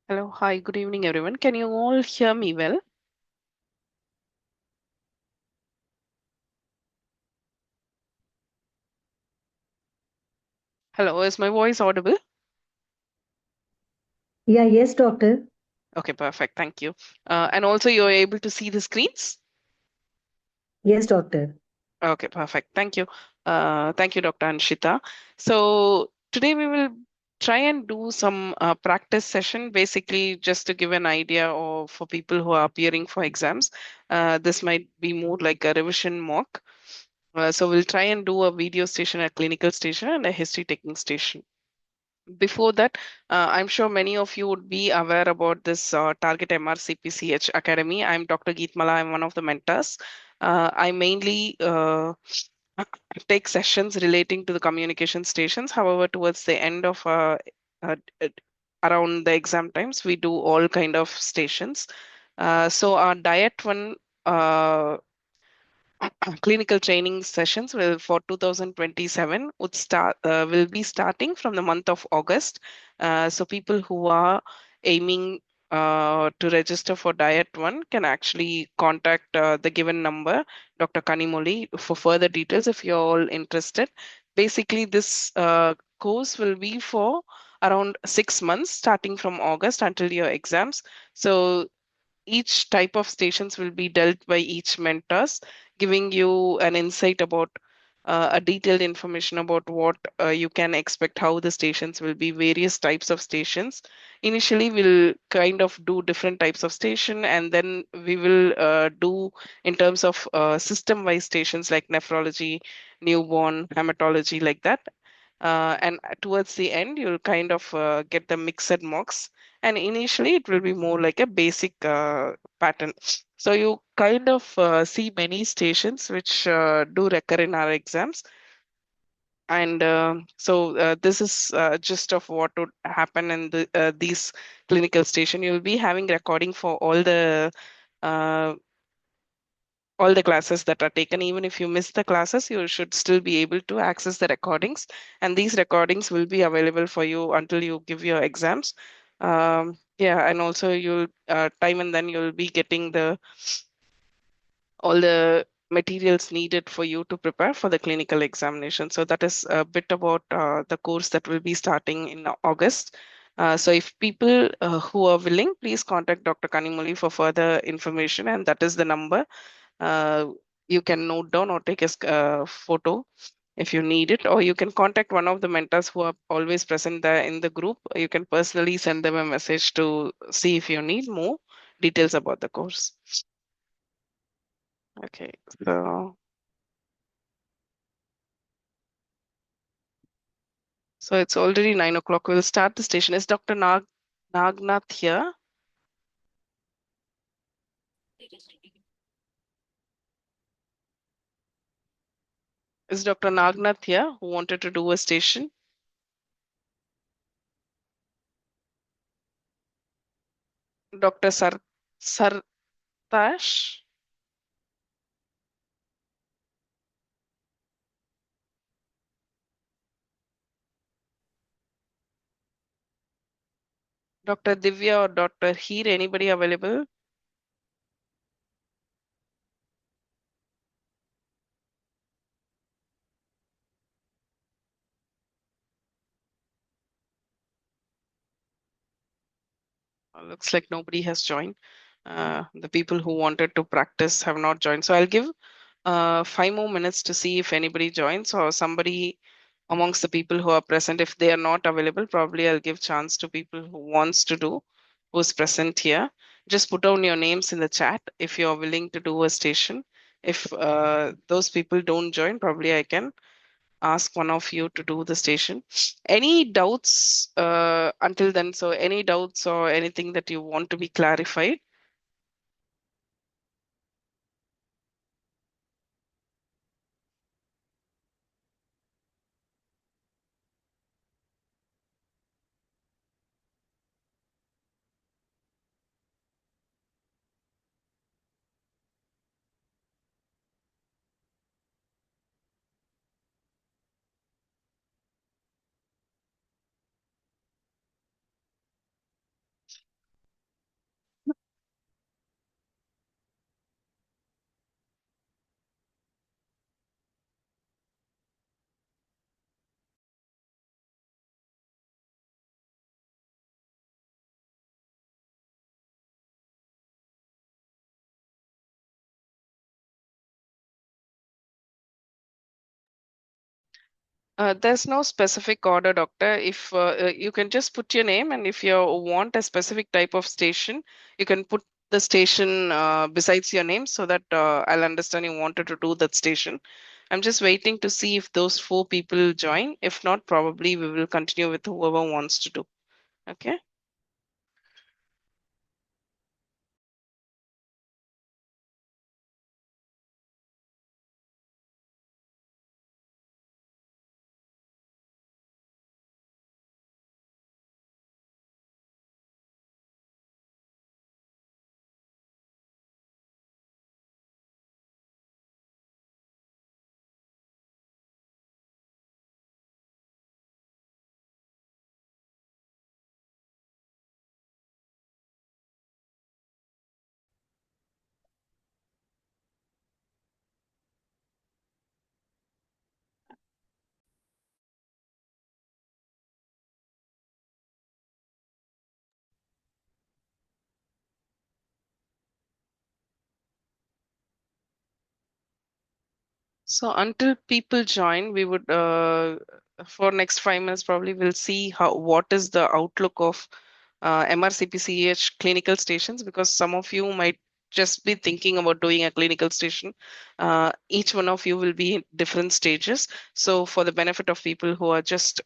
Hello, hi, good evening, everyone. Can you all hear me well? Hello, is my voice audible? Yeah, yes, doctor. Okay, perfect. Thank you. And also, you're able to see the screens? Yes, doctor. Okay, perfect. Thank you. Thank you, Dr. Anshita. So, today we will try and do some practice session, basically, just to give an idea of for people who are appearing for exams. This might be more like a revision mock. So, we'll try and do a video station, a clinical station, and a history taking station. Before that, I'm sure many of you would be aware about this Target MRCPCH Academy. I'm Dr. Geetmala. I'm one of the mentors. I mainly take sessions relating to the communication stations. However, towards the end of uh, uh, around the exam times, we do all kind of stations. So our diet one. Clinical training sessions will for 2027 will be starting from the month of August. So people who are aiming to register for Diet 1 can actually contact the given number, Dr. Kanimoli, for further details if you're all interested. Basically, this course will be for around 6 months, starting from August until your exams. So each type of stations will be dealt by each mentors, giving you an insight about a detailed information about what you can expect, how the stations will be, various types of stations. Initially, we'll kind of do different types of station, and then we will do in terms of system-wise stations like nephrology, newborn, hematology, like that. And towards the end, you'll kind of get the mixed mocks, and initially it will be more like a basic pattern. So you kind of see many stations which do recur in our exams. And this is just of what would happen in these clinical station. You'll be having recording for uh, all the classes that are taken. Even if you miss the classes, you should still be able to access the recordings, and these recordings will be available for you until you give your exams. Yeah, and also you'll time and then you'll be getting the all the materials needed for you to prepare for the clinical examination. So that is a bit about the course that will be starting in August. So if people who are willing, please contact Dr. Kanimuli for further information, and that is the number. uh, you can note down or take a photo if you need it, or you can contact one of the mentors who are always present there in the group. You can personally send them a message to see if you need more details about the course. Okay, so it's already 9 o'clock. We'll start the station. Is Dr. Nagnath here? Is Dr. Nagnath here who wanted to do a station? Dr. Sartash? Dr. Divya or Dr. Heer? Anybody available? Looks like nobody has joined. The people who wanted to practice have not joined. So I'll give 5 more minutes to see if anybody joins or somebody amongst the people who are present. If they are not available, probably I'll give chance to people who wants to do, who's present here. Just put down your names in the chat if you're willing to do a station. If those people don't join, probably I can ask one of you to do the station. Any doubts until then? So, any doubts or anything that you want to be clarified? There's no specific order, doctor. If you can just put your name, and if you want a specific type of station, you can put the station besides your name so that I'll understand you wanted to do that station. I'm just waiting to see if those four people join. If not, probably we will continue with whoever wants to do. Okay. So until people join, we would for next 5 minutes probably we'll see how what is the outlook of MRCPCH clinical stations, because some of you might just be thinking about doing a clinical station. Each one of you will be in different stages. So for the benefit of people who are just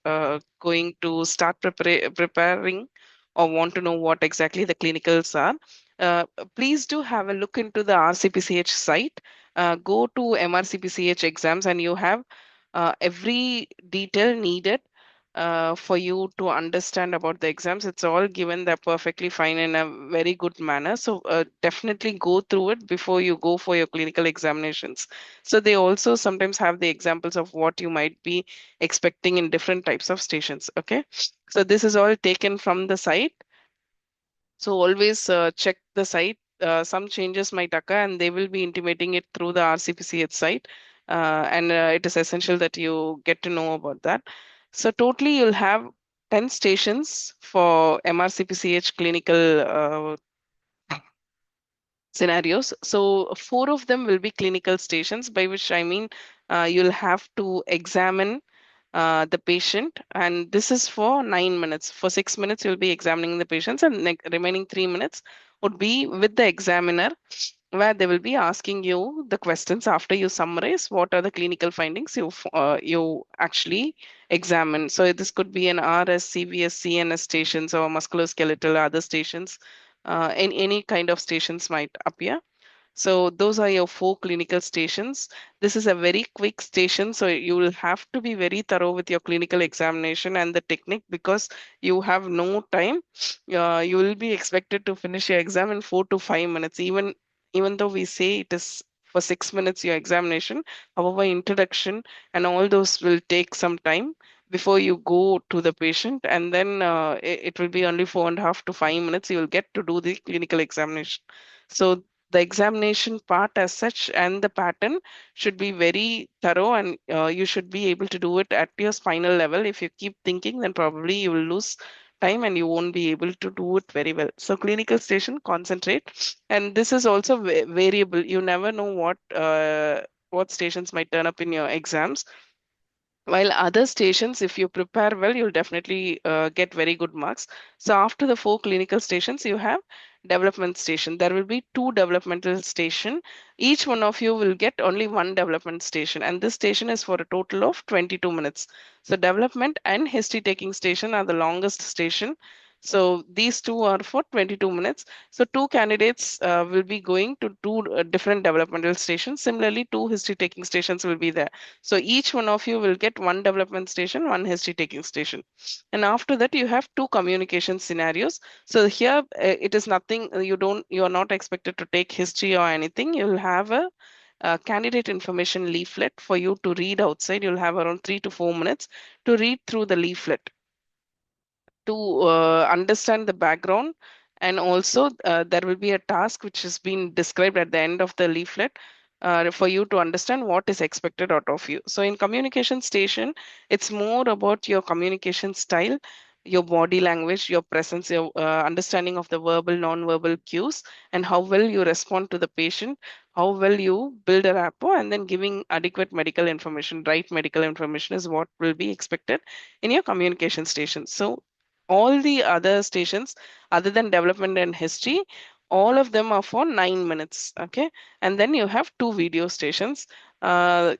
going to start preparing or want to know what exactly the clinicals are, uh, please do have a look into the RCPCH site. Go to MRCPCH exams, and you have every detail needed for you to understand about the exams. It's all given there perfectly fine in a very good manner. So definitely go through it before you go for your clinical examinations. So they also sometimes have the examples of what you might be expecting in different types of stations. Okay. So this is all taken from the site. So always check the site. Some changes might occur, and they will be intimating it through the RCPCH site. And it is essential that you get to know about that. So totally, you'll have 10 stations for MRCPCH clinical scenarios. So four of them will be clinical stations, by which I mean you'll have to examine the patient, and this is for 9 minutes. For 6 minutes, you'll be examining the patients, and remaining 3 minutes would be with the examiner, where they will be asking you the questions after you summarize what are the clinical findings you actually examine. So this could be an RS, CVS, CNS stations, or musculoskeletal other stations. In any kind of stations might appear. So those are your four clinical stations. This is a very quick station, so you will have to be very thorough with your clinical examination and the technique, because you have no time. You will be expected to finish your exam in 4 to 5 minutes. Even though we say it is for 6 minutes your examination, however, introduction and all those will take some time before you go to the patient, and then it will be only 4.5 to 5 minutes you will get to do the clinical examination. So the examination part as such and the pattern should be very thorough, and you should be able to do it at your spinal level. If you keep thinking, then probably you will lose time and you won't be able to do it very well. So clinical station, concentrate. And this is also variable. You never know what stations might turn up in your exams. While other stations, if you prepare well, you'll definitely get very good marks. So after the four clinical stations, you have development station. There will be two developmental station. Each one of you will get only one development station, and this station is for a total of 22 minutes. So development and history taking station are the longest station. So these two are for 22 minutes. So two candidates will be going to two different developmental stations. Similarly, two history taking stations will be there. So each one of you will get one development station, one history taking station. And after that, you have two communication scenarios. So here it is nothing, you are not expected to take history or anything. You'll have a candidate information leaflet for you to read outside. You'll have around 3 to 4 minutes to read through the leaflet to understand the background, and also there will be a task which has been described at the end of the leaflet for you to understand what is expected out of you. So in communication station, it's more about your communication style. your body language, your presence, your understanding of the verbal, non-verbal cues, and how well you respond to the patient, how well you build a rapport, and then giving adequate medical information, right medical information is what will be expected in your communication station. So all the other stations, other than development and history, all of them are for 9 minutes. Okay. And then you have two video stations. Uh,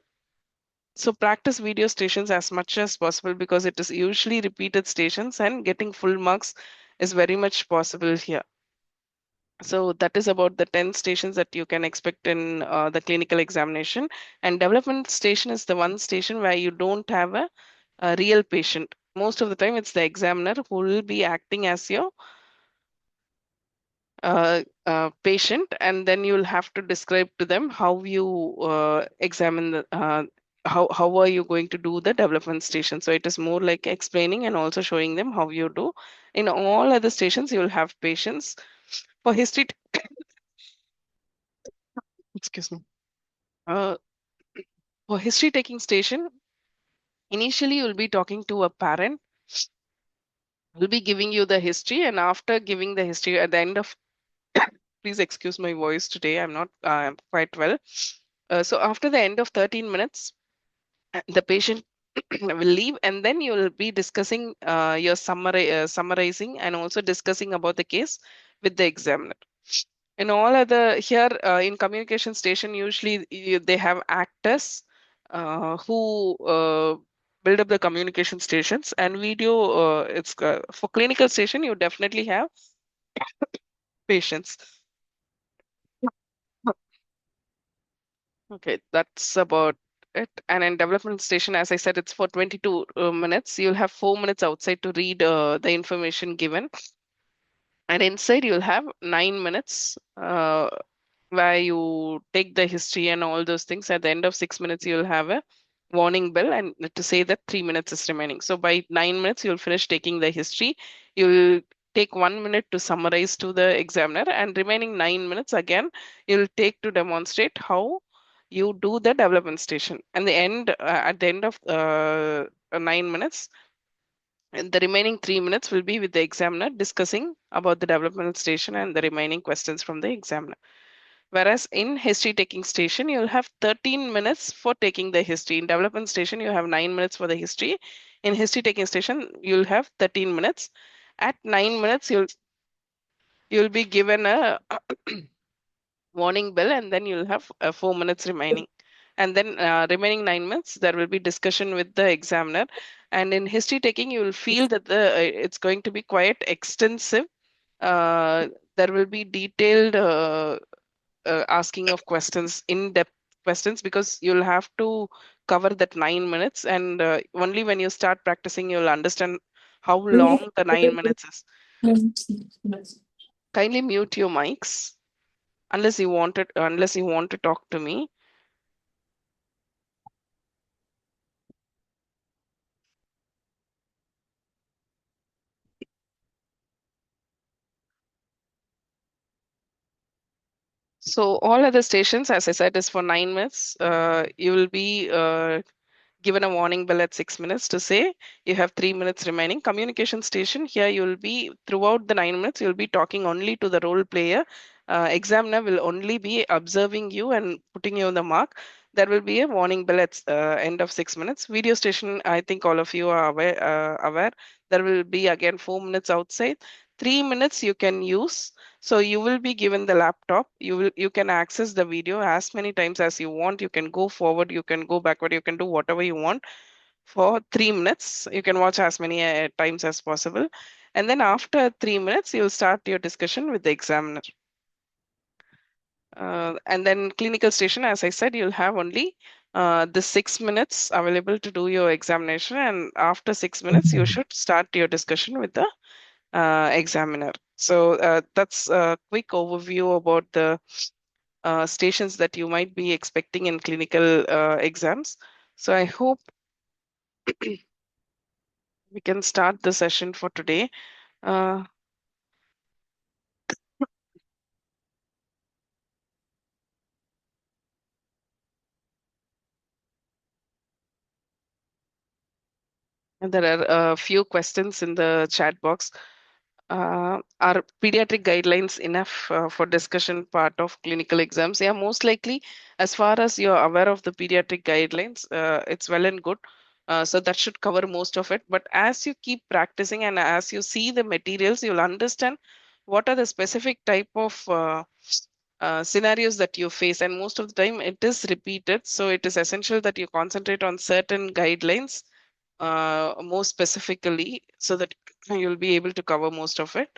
so practice video stations as much as possible because it is usually repeated stations and getting full marks is very much possible here. So that is about the 10 stations that you can expect in the clinical examination. And development station is the one station where you don't have a real patient. Most of the time, it's the examiner who will be acting as your patient, and then you'll have to describe to them how you examine the how are you going to do the development station. So it is more like explaining and also showing them how you do. In all other stations, you will have patients. For history, excuse me. Uh, for history taking station, initially you'll be talking to a parent, will be giving you the history, and after giving the history at the end of, please excuse my voice today, I'm not quite well. So after the end of 13 minutes, the patient will leave, and then you will be discussing your summarizing and also discussing about the case with the examiner. In all other here in communication station, usually they have actors who build up the communication stations, and video it's for clinical station you definitely have patients. Okay, that's about it. And in development station, as I said, it's for 22 minutes. You'll have 4 minutes outside to read the information given. And inside, you'll have 9 minutes where you take the history and all those things. At the end of 6 minutes, you'll have a warning bell and to say that 3 minutes is remaining. So by 9 minutes, you'll finish taking the history. You'll take 1 minute to summarize to the examiner, and remaining 9 minutes again, you'll take to demonstrate how you do the development station. And the end at the end of 9 minutes, and the remaining 3 minutes will be with the examiner discussing about the developmental station and the remaining questions from the examiner. Whereas in history taking station, you'll have 13 minutes for taking the history. In development station, you have 9 minutes for the history. In history taking station, you'll have 13 minutes. At 9 minutes, you'll be given a warning bell, and then you'll have 4 minutes remaining. And then remaining 9 minutes, there will be discussion with the examiner. And in history taking, you will feel that it's going to be quite extensive. There will be detailed asking of questions, in-depth questions, because you'll have to cover that 9 minutes. And only when you start practicing, you'll understand how long the 9 minutes is. Kindly mute your mics unless you want to talk to me. So all other stations, as I said, is for 9 minutes. You will be given a warning bell at 6 minutes to say you have 3 minutes remaining. Communication station, here you will be throughout the 9 minutes, you'll be talking only to the role player. Examiner will only be observing you and putting you on the mark. There will be a warning bell at end of 6 minutes. Video station, I think all of you are aware. There will be again 4 minutes outside. 3 minutes you can use. So you will be given the laptop. You can access the video as many times as you want. You can go forward, you can go backward, you can do whatever you want for 3 minutes. You can watch as many times as possible. And then after 3 minutes, you'll start your discussion with the examiner. And then clinical station, as I said, you'll have only the 6 minutes available to do your examination. And after 6 minutes, you should start your discussion with the examiner. So that's a quick overview about the stations that you might be expecting in clinical exams. So I hope we can start the session for today. Uh, And there are a few questions in the chat box. Are pediatric guidelines enough for discussion part of clinical exams? Yeah, most likely, as far as you're aware of the pediatric guidelines, it's well and good. So that should cover most of it. But as you keep practicing and as you see the materials, you'll understand what are the specific type of scenarios that you face. And most of the time, it is repeated. So it is essential that you concentrate on certain guidelines more specifically so that you'll be able to cover most of it.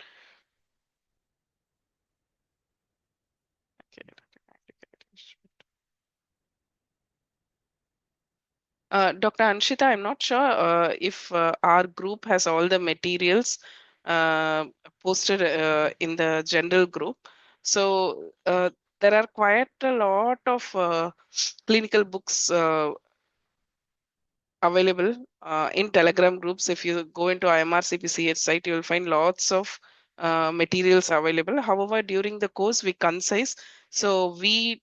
Okay. Dr. Anshita, I'm not sure if our group has all the materials uh, posted in the general group. So there are quite a lot of clinical books available in Telegram groups. If you go into IMRCPCH site, you will find lots of materials available. However, during the course, we concise. So we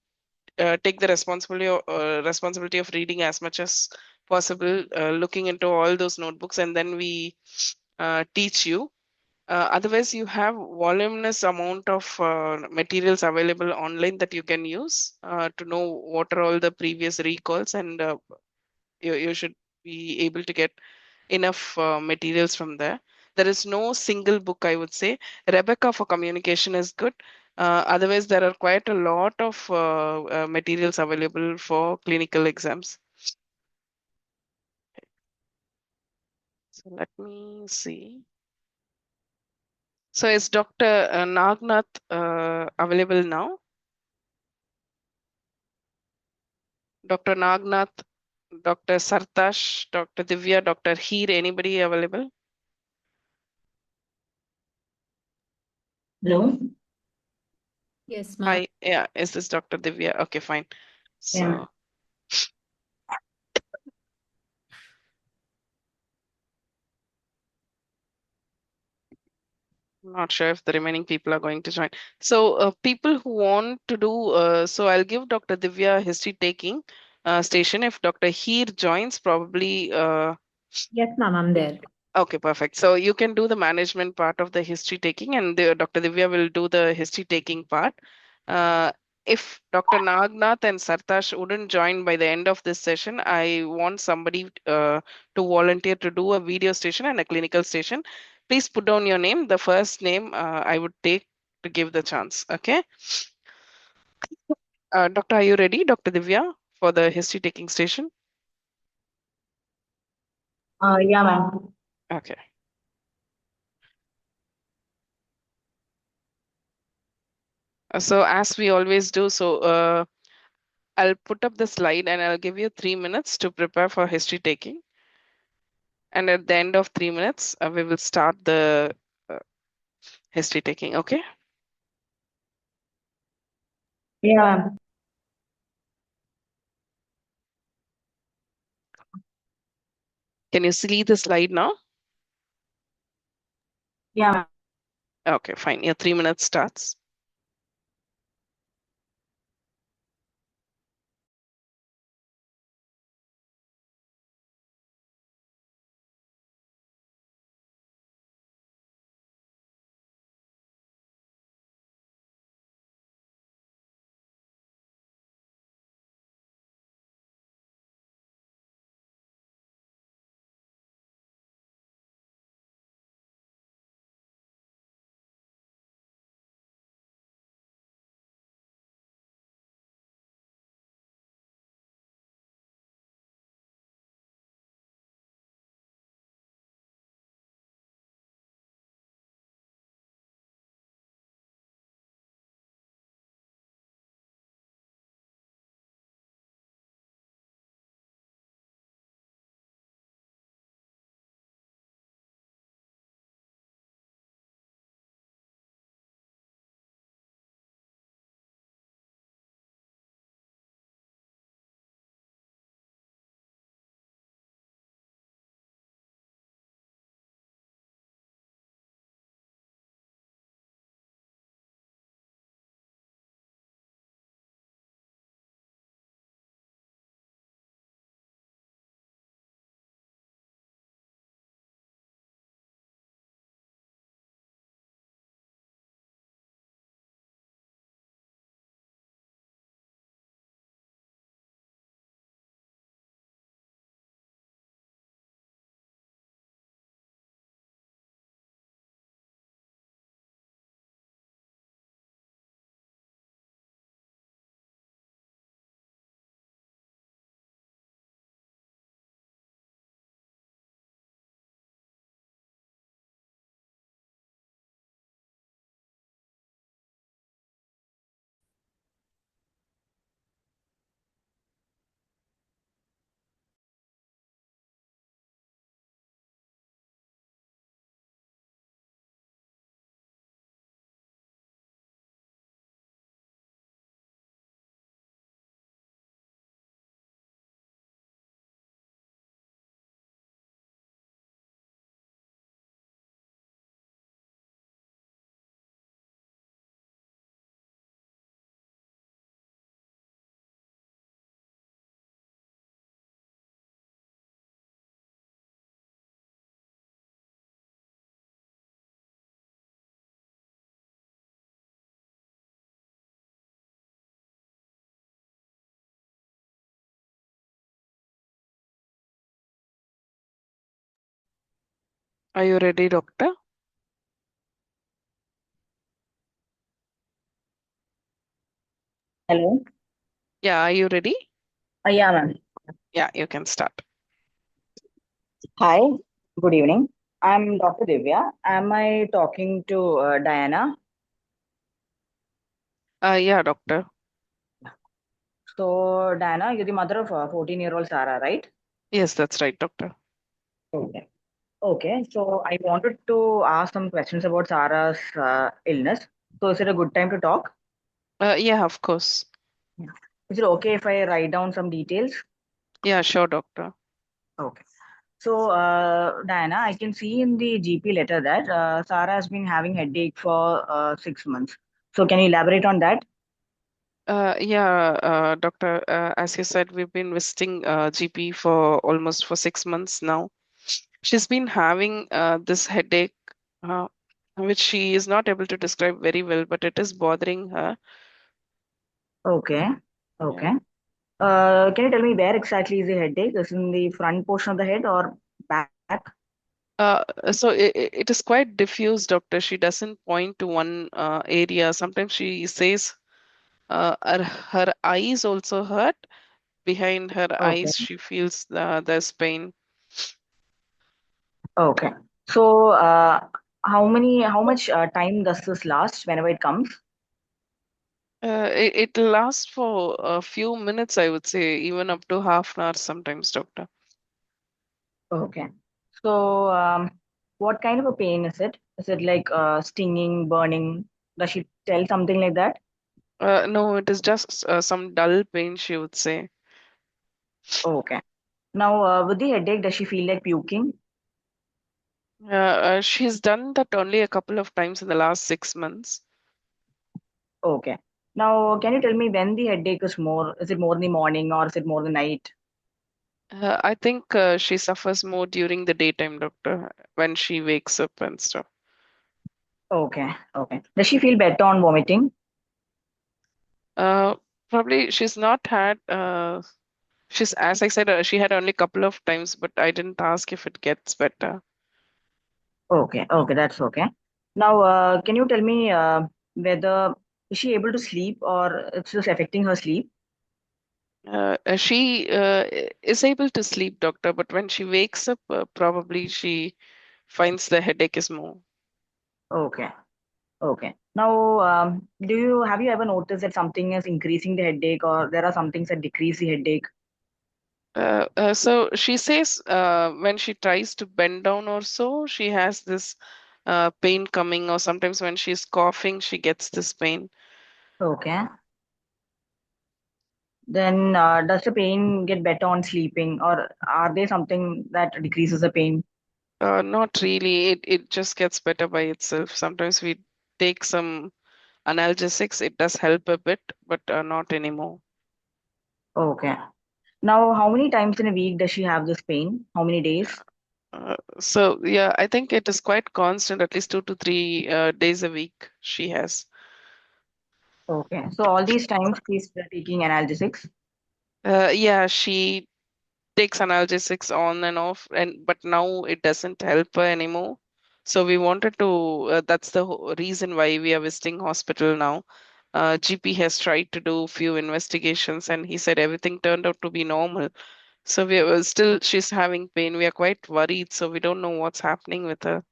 take the responsibility of reading as much as possible, looking into all those notebooks, and then we teach you. Otherwise, you have voluminous amount of materials available online that you can use to know what are all the previous recalls, and you should be able to get enough materials from there. There is no single book, I would say. Rebecca for communication is good. Otherwise, there are quite a lot of materials available for clinical exams. So let me see. So is Dr. Nagnath available now? Dr. Nagnath, Dr. Sartash, Dr. Divya, Dr. Heer, anybody available? Hello? Yes, ma'am. Hi, yeah, is this Dr. Divya? Okay, fine. Yeah. So not sure if the remaining people are going to join. So, people who want to do, so I'll give Dr. Divya history taking station. If Dr. Heer joins, probably. Yes, ma'am, I'm there. Okay, perfect. So you can do the management part of the history taking, and Dr. Divya will do the history taking part. Uh, if Dr. Nagnath and Sartash wouldn't join by the end of this session, I want somebody to volunteer to do a video station and a clinical station. Please put down your name. The first name I would take to give the chance. Okay. Doctor, are you ready, Dr. Divya, for the history taking station? Yeah, ma'am. Okay. So as we always do, so I'll put up the slide and I'll give you 3 minutes to prepare for history taking. And at the end of 3 minutes, we will start the uh, history taking. Okay. Yeah, ma'am. Can you see the slide now? Yeah, ma'am. Okay, fine. Your 3 minutes starts. Are you ready, doctor? Hello. Yeah, are you ready? Yeah, ma'am. Yeah, you can start. Hi. Good evening. I'm Dr. Divya. Am I talking to Diana? Yeah, doctor. So, Diana, you're the mother of 14-year-old Sarah, right? Yes, that's right, doctor. Okay. Okay. So, I wanted to ask some questions about Sarah's illness. So, is it a good time to talk? Yeah, of course. Yeah. Is it okay if I write down some details? Yeah, sure, doctor. Okay. So, Diana, I can see in the GP letter that Sarah has been having headache for 6 months. So, can you elaborate on that? Yeah, doctor, as you said, we've been visiting GP for almost for 6 months now. She's been having this headache, uh, which she is not able to describe very well, but it is bothering her. Okay. Yeah. Okay. Can you tell me where exactly is the headache? Is in the front portion of the head or back? So it is quite diffuse, doctor. She doesn't point to one area. Sometimes she says her eyes also hurt. Behind her Okay. eyes, she feels there's pain. Okay. So, how much time does this last whenever it comes? It lasts for a few minutes, I would say, even up to half an hour sometimes, doctor. Okay. So, what kind of a pain is it? Is it like stinging, burning? Does she tell something like that? No, it is just some dull pain, she would say. Okay. Now, with the headache, does she feel like puking? She's done that only a couple of times in the last 6 months. Okay. Now, can you tell me when the headache is more? Is it more in the morning or is it more in the night? I think she suffers more during the daytime, doctor, when she wakes up and stuff. Okay. Okay. Does she feel better on vomiting? Uh, Probably she's not had. She's, as I said, she had only a couple of times, but I didn't ask if it gets better. Okay, okay, that's okay. Now, can you tell me whether is she able to sleep or it's just affecting her sleep? She is able to sleep, doctor, but when she wakes up, probably she finds the headache is more. Okay, okay. Now, do you have you ever noticed that something is increasing the headache or there are some things that decrease the headache? So she says when she tries to bend down or so, she has this pain coming, or sometimes when she's coughing, she gets this pain. Okay. Then, does the pain get better on sleeping or are there something that decreases the pain? Not really. It just gets better by itself. Sometimes we take some analgesics. It does help a bit, but not anymore. Okay. Now, how many times in a week does she have this pain? How many days? So yeah, I think it is quite constant. At least 2 to 3 days a week she has. Okay. So all these times she's taking analgesics. Yeah, she takes analgesics on and off, and but now it doesn't help her anymore. So we wanted to. That's the reason why we are visiting hospital now. GP has tried to do few investigations, and he said everything turned out to be normal. So we are still, she's having pain. We are quite worried, so we don't know what's happening with her.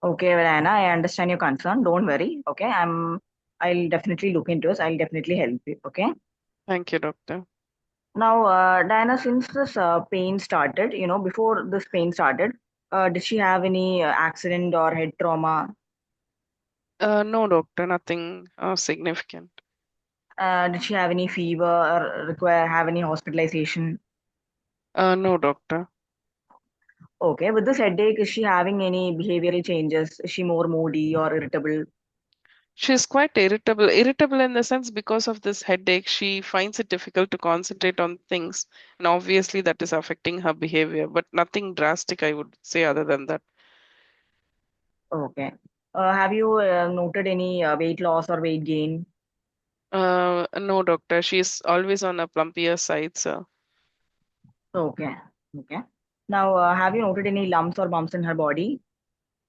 Okay, well, Anna, I understand your concern. Don't worry. Okay, I'll definitely look into it. I'll definitely help you. Okay. Thank you, doctor. Now, Diana, since this pain started, before this pain started, did she have any accident or head trauma? No, doctor, nothing significant. Did she have any fever or have any hospitalization? No, doctor. Okay, with this headache, is she having any behavioral changes? Is she more moody or irritable? She's quite irritable. Irritable in the sense because of this headache, she finds it difficult to concentrate on things. And obviously, that is affecting her behavior, but nothing drastic, I would say, other than that. Okay. Have you noted any weight loss or weight gain? No, doctor. She's always on a plumpier side, so. Okay. Okay. Now, have you noted any lumps or bumps in her body?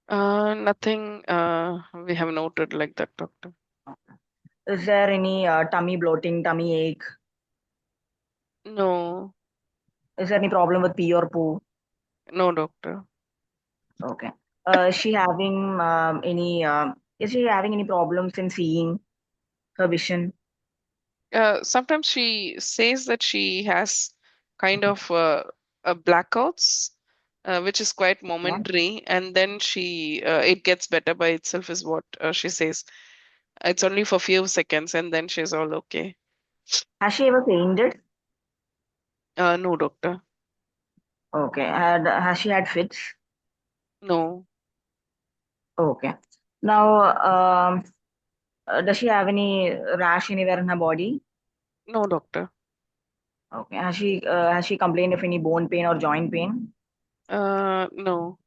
Nothing we have noted like that, doctor. Is there any tummy bloating, tummy ache? No, Is there any problem with pee or poo? no, doctor. Okay. Is she having is she having any problems in seeing her vision? Sometimes she says that she has kind of blackouts, which is quite Yeah. momentary, and then it gets better by itself, is what she says. It's only for few seconds, and then she's all okay. Has she ever fainted? No, doctor. Okay. Has she had fits? No, Okay. Now, does she have any rash anywhere in her body? no, doctor. Okay. Has she complained of any bone pain or joint pain? No.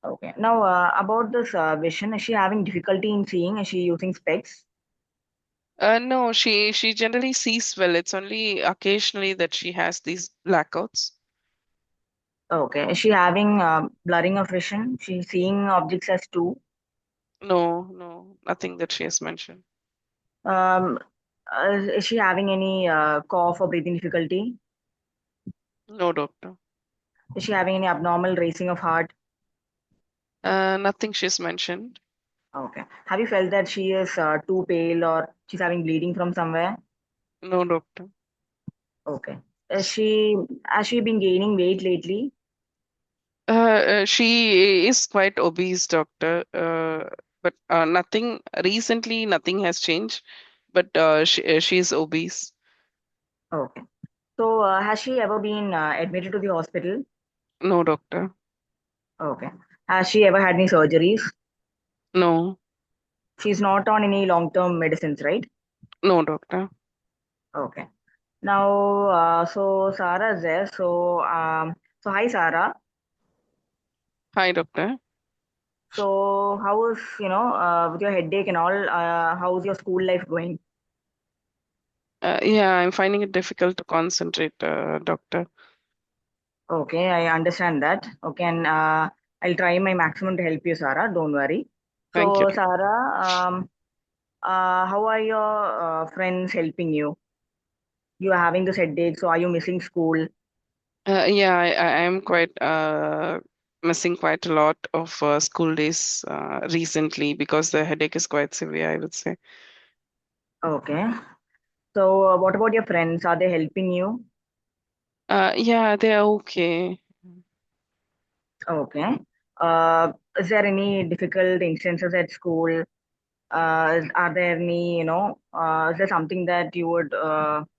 Okay. Now, about this vision, is she having difficulty in seeing? Is she using specs? No, she generally sees well. It's only occasionally that she has these blackouts. Okay. Is she having blurring of vision? She's seeing objects as two. No, no, nothing that she has mentioned. Um, is she having any cough or breathing difficulty? No, doctor. Is she having any abnormal racing of heart? Nothing she's mentioned. Okay. Have you felt that she is too pale or she's having bleeding from somewhere? No, doctor. Okay. Has she been gaining weight lately? She is quite obese, doctor. But nothing recently, nothing has changed. But she's obese. Okay. So, has she ever been admitted to the hospital? No, doctor. Okay. Has she ever had any surgeries? No, She's not on any long-term medicines, right? no, doctor. Okay. Now, so Sarah is there. So hi, Sarah. Hi, doctor. So how is, with your headache and all, how's your school life going? Yeah, I'm finding it difficult to concentrate, doctor. Okay, I understand that. Okay, and I'll try my maximum to help you, Sarah. Don't worry. Thank you. So, Sarah, how are your friends helping you? You are having this headache, so are you missing school? Yeah, I am quite missing quite a lot of school days recently because the headache is quite severe, I would say. Okay. So, what about your friends? Are they helping you? Yeah, they're okay. Okay. Is there any difficult instances at school? Are there any, is there something that you would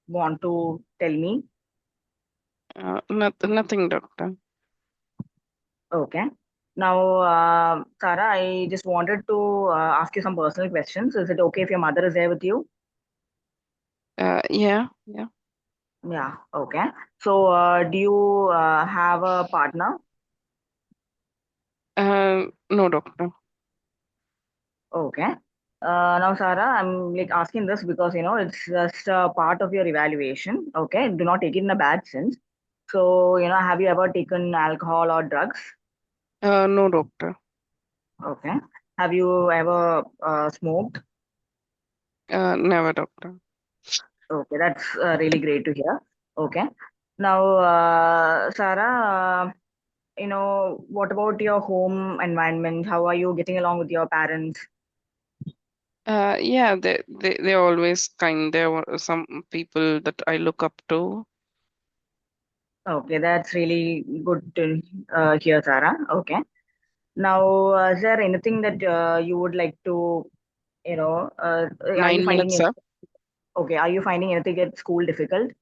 want to tell me? Nothing, doctor. Okay. Now, Sarah, I just wanted to ask you some personal questions. Is it okay if your mother is there with you? Yeah, yeah. Yeah. Okay. So, do you have a partner? No, doctor. Okay. Now, Sarah, I'm like asking this because it's just a part of your evaluation. Okay. Do not take it in a bad sense. So, have you ever taken alcohol or drugs? No, doctor. Okay. Have you ever smoked? Never, doctor. Okay, that's really great to hear. Okay. Now, Sarah, what about your home environment? How are you getting along with your parents? Yeah, they're always kind. There were some people that I look up to. Okay, that's really good to hear, Sarah. Okay. Now, is there anything that you would like to, are you 9 minutes finding it? up. Okay, are you finding anything at school difficult?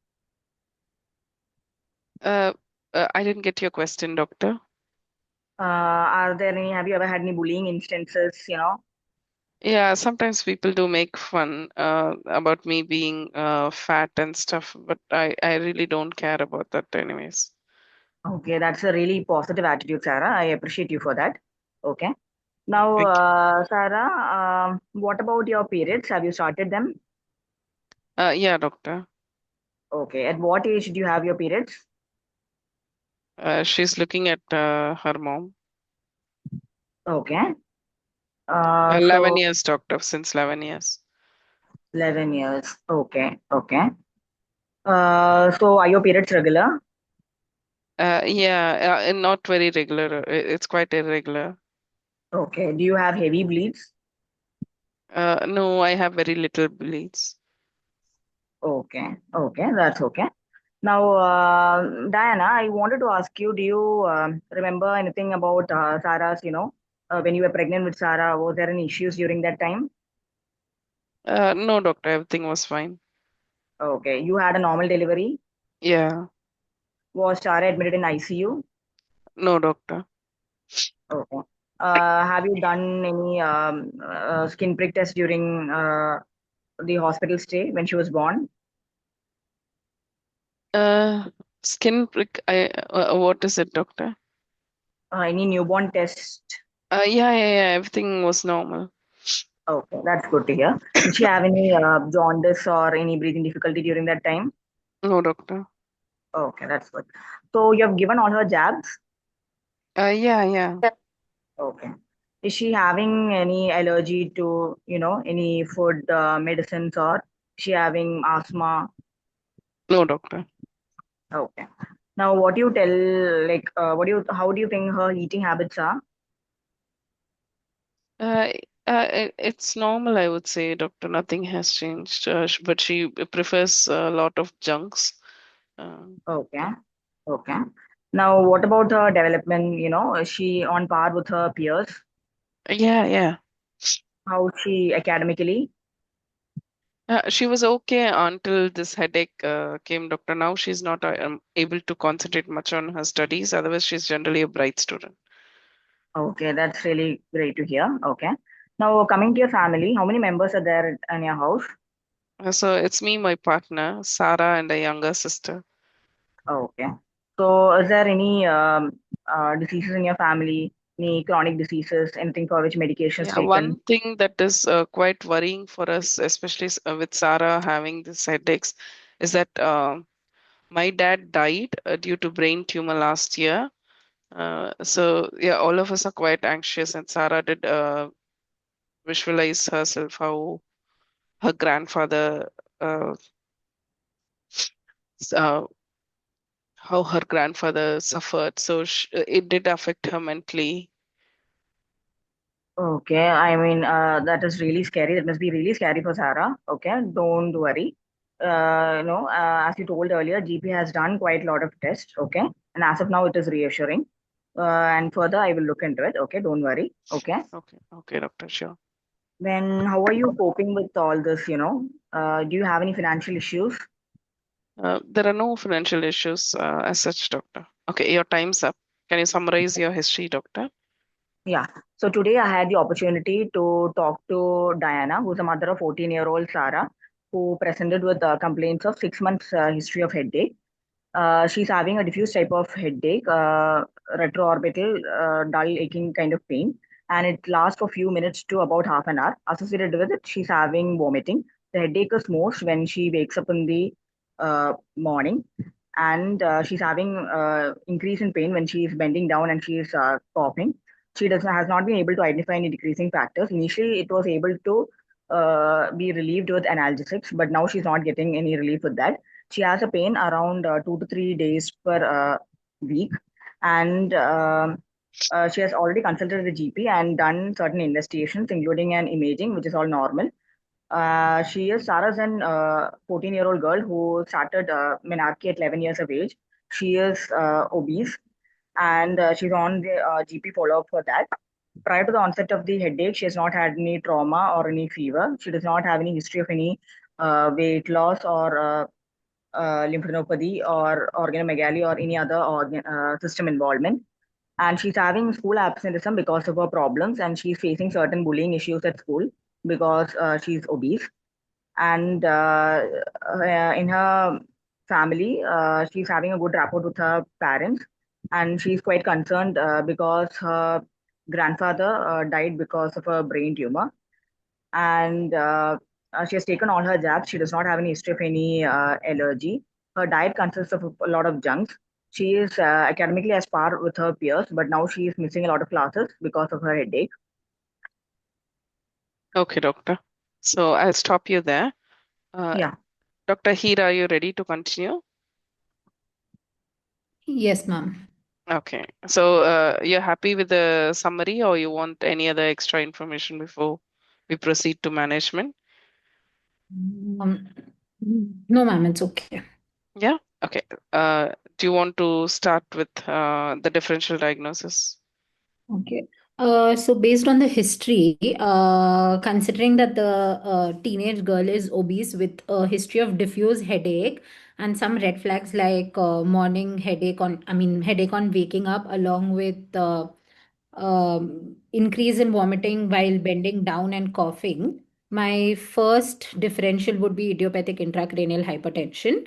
Uh, I didn't get your question, doctor. Have you ever had any bullying instances, Yeah, sometimes people do make fun about me being fat and stuff, but I really don't care about that anyways. Okay, that's a really positive attitude, Sarah. I appreciate you for that. Okay. Now, Thank you. Sarah, what about your periods? Have you started them? Yeah, doctor. Okay. At what age do you have your periods? She's looking at her mom. Okay. 11 So years, doctor, since 11 years. 11 years. Okay. Okay. So are your periods regular? Yeah, not very regular. It's quite irregular. Okay. Do you have heavy bleeds? No, I have very little bleeds. Okay. Okay. That's okay. Now, Diana, I wanted to ask you, do you remember anything about Sarah's, when you were pregnant with Sarah, was there any issues during that time? No, doctor, everything was fine. Okay. You had a normal delivery? Yeah, Was Sarah admitted in ICU? no, doctor. Okay. Have you done any skin prick test during the hospital stay when she was born? Uh, Skin prick. What is it, doctor? Any newborn test? Yeah, yeah, yeah. Everything was normal. Okay, that's good to hear. Did she have any jaundice or any breathing difficulty during that time? No, doctor. Okay, that's good. So you have given all her jabs? Yeah, yeah. Okay. Is she having any allergy to, any food, medicines, or is she having asthma? No, doctor. Okay. Now, what do you tell, like, how do you think her eating habits are? Uh, it's normal, I would say, doctor. Nothing has changed. But she prefers a lot of junks. Okay. Yeah, Okay. Now, what about her development? Is she on par with her peers? yeah, yeah. How is she academically? She was okay until this headache came, doctor. Now she's not able to concentrate much on her studies. Otherwise, she's generally a bright student. Okay, that's really great to hear. Okay. Now, coming to your family, how many members are there in your house? So it's me, my partner, Sarah, and a younger sister. Okay. So, is there any diseases in your family? Any chronic diseases? Anything for which medication is Yeah, one taken? thing that is quite worrying for us, especially with Sarah having these headaches, is that my dad died due to brain tumor last year. So yeah, all of us are quite anxious, and Sarah did visualize herself her grandfather, uh, uh, how her grandfather suffered. So it did affect her mentally. Okay, I mean, that is really scary. That must be really scary for Sarah. Okay, don't worry. As you told earlier, GP has done quite a lot of tests. Okay, and as of now, it is reassuring. And further, I will look into it. Okay, don't worry. Okay. Okay, okay, doctor, sure. Then, how are you coping with all this? Do you have any financial issues? There are no financial issues as such, doctor. Okay, your time's up. Can you summarize your history, doctor? Yeah. So today I had the opportunity to talk to Diana, who's a mother of 14-year-old Sarah, who presented with complaints of 6 months history of headache. She's having a diffuse type of headache, retroorbital, dull, aching kind of pain, and it lasts for a few minutes to about half an hour. Associated with it, she's having vomiting. The headache is most when she wakes up in the morning, and she's having increase in pain when she's bending down and she's coughing. She does has not been able to identify any decreasing factors. Initially, it was able to be relieved with analgesics, but now she's not getting any relief with that. She has a pain around 2 to 3 days per week, and she has already consulted the GP and done certain investigations, including an imaging, which is all normal. She is Sarah's an 14-year-old girl who started menarche at 11 years of age. She is obese and she's on the GP follow-up for that. Prior to the onset of the headache, she has not had any trauma or any fever. She does not have any history of any weight loss or lymphadenopathy or organomegaly or any other system involvement. And she's having school absenteeism because of her problems, and she's facing certain bullying issues at school because she's obese. And in her family, she's having a good rapport with her parents, and she's quite concerned because her grandfather died because of a brain tumor, and she has taken all her jabs. She does not have any history of any allergy. Her diet consists of a lot of junks. She is academically as par with her peers, but now she is missing a lot of classes because of her headache. Okay, doctor. So I'll stop you there. Uh, Yeah. Dr. Heer, are you ready to continue? Yes, ma'am. Okay. So you're happy with the summary, or you want any other extra information before we proceed to management? Um, no, ma'am, it's okay. Yeah. Okay. Do you want to start with the differential diagnosis? Okay. So based on the history, considering that the teenage girl is obese with a history of diffuse headache and some red flags like morning headache headache on waking up, along with increase in vomiting while bending down and coughing, my first differential would be idiopathic intracranial hypertension.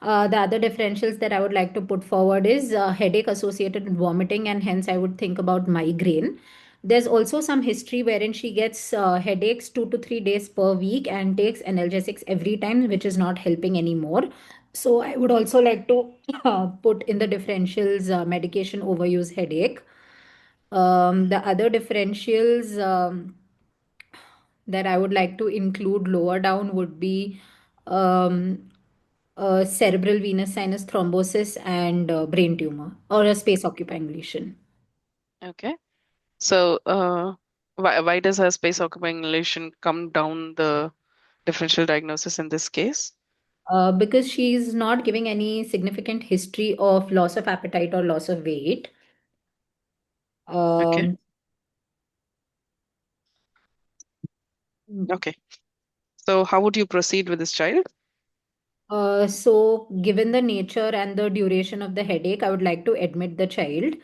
The other differentials that I would like to put forward is headache associated with vomiting, and hence I would think about migraine. There's also some history wherein she gets headaches 2 to 3 days per week and takes analgesics every time, which is not helping anymore. So I would also like to put in the differentials medication overuse headache. The other differentials that I would like to include lower down would be um, cerebral venous sinus thrombosis and brain tumor or a space occupying lesion. Okay. So why does her space occupying relation come down the differential diagnosis in this case? Because she's not giving any significant history of loss of appetite or loss of weight. Okay. Um, Okay. So how would you proceed with this child? so, given the nature and the duration of the headache, I would like to admit the child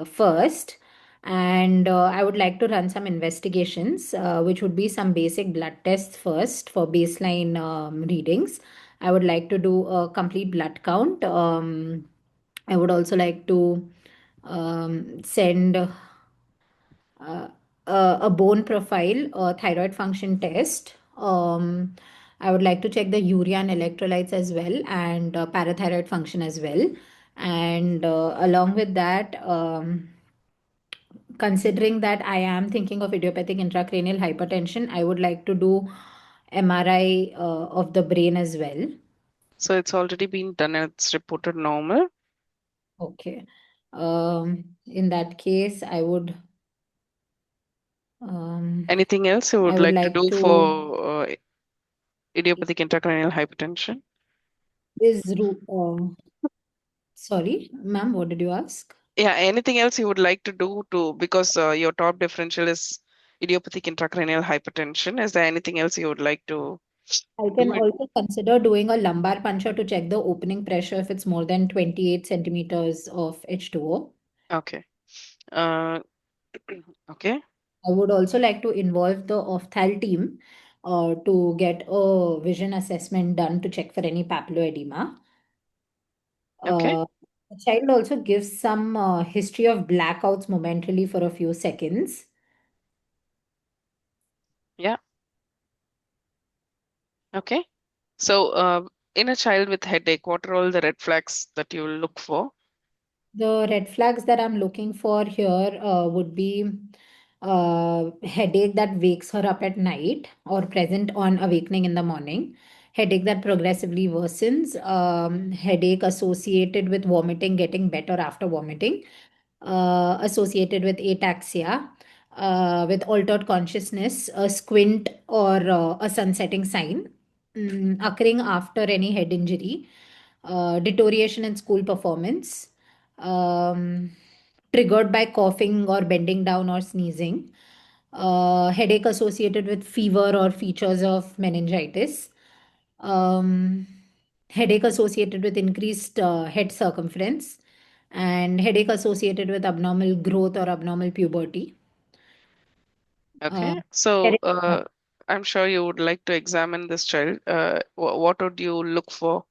first. And I would like to run some investigations, which would be some basic blood tests first for baseline readings. I would like to do a complete blood count. I would also like to send a bone profile, a thyroid function test. I would like to check the urea and electrolytes as well, and parathyroid function as well. And along with that, considering that I am thinking of idiopathic intracranial hypertension, I would like to do MRI of the brain as well. So it's already been done and it's reported normal. Okay. In that case, um, Anything else you I would would like to like do to for idiopathic intracranial hypertension? is sorry, ma'am, what did you ask? Yeah, anything else you would like to do to, because your top differential is idiopathic intracranial hypertension. Is there anything else you would like to I do can it? also consider doing a lumbar puncture to check the opening pressure if it's more than 28 centimeters of H2O. Okay. Uh, okay. I would also like to involve the ophthal team to get a vision assessment done to check for any papilloedema. Okay. Uh, the child also gives some history of blackouts momentarily for a few seconds. Yeah. Okay. So, in a child with headache, what are all the red flags that you look for? The red flags that I'm looking for here would be headache that wakes her up at night or present on awakening in the morning, headache that progressively worsens, headache associated with vomiting getting better after vomiting, associated with ataxia, with altered consciousness, a squint or a sunsetting sign, occurring after any head injury, deterioration in school performance, um, triggered by coughing or bending down or sneezing, headache associated with fever or features of meningitis, um, headache associated with increased head circumference, and headache associated with abnormal growth or abnormal puberty. Uh, Okay. So, headache- uh, I'm sure you would like to examine this child. What would you look for